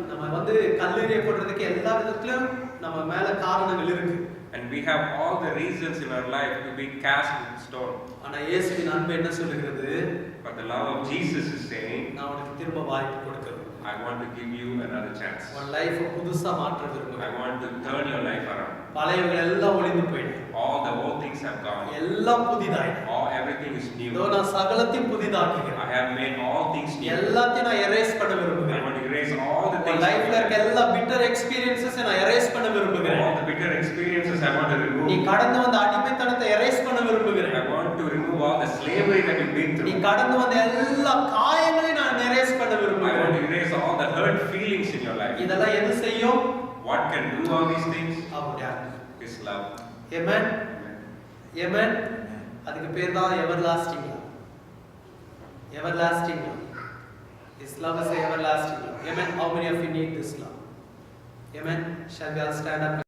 நம்ம வந்து கல்லெறிய போடுறதுக்கு எல்லா விதத்திலும் நம்ம மேல காரணங்கள் இருக்கு. And we have all the reasons in our life to be cast in stone. ஆனா இயேசுவின் அன்பு என்ன சொல்லுகிறது? But the love of Jesus is saying, நான் உனக்கு திரும்ப வாய்ப்பு கொடுக்கிறேன். I want to give you another chance. உன் லைஃப் புதுசா மாற்ற I விரும்புகிறேன். want to turn your life around. பழையவைகள் எல்லாம் ஒளிந்து போயிடும். All the old things have gone. எல்லாம் புதிதாயிடும். Everything is new. இதோ நான் சகலத்தையும் புதிதாக்குகிறேன். I have made all things new. எல்லாத்தையும் நான் எரேஸ் பண்ண I விரும்புகிறேன். want to erase all the உன் things. லைஃப்ல இருக்க எல்லா பிட்டர் எக்ஸ்பீரியன்சஸ் நான் எரேஸ் பண்ண விரும்புகிறேன். All the bitter experiences I want to remove. நீ கடந்து வந்த அடிமைத்தனத்தை எரேஸ் பண்ண விரும்புகிறேன். I want to remove all the slavery that you've been நீ through. கடந்து வந்த எல்லா காயங்களையும் நான் எரேஸ் பண்ண I want விரும்புகிறேன். to erase all the hurt feelings in your life. இதெல்லாம் எது செய்யும்? What can do all these things? அவருடைய அன்பு. His love. Amen. Amen. அதுக்கு பேர் தான் everlasting love. Everlasting love. His love is everlasting love. Amen. How many of you need this love? Amen. Shall we all stand up?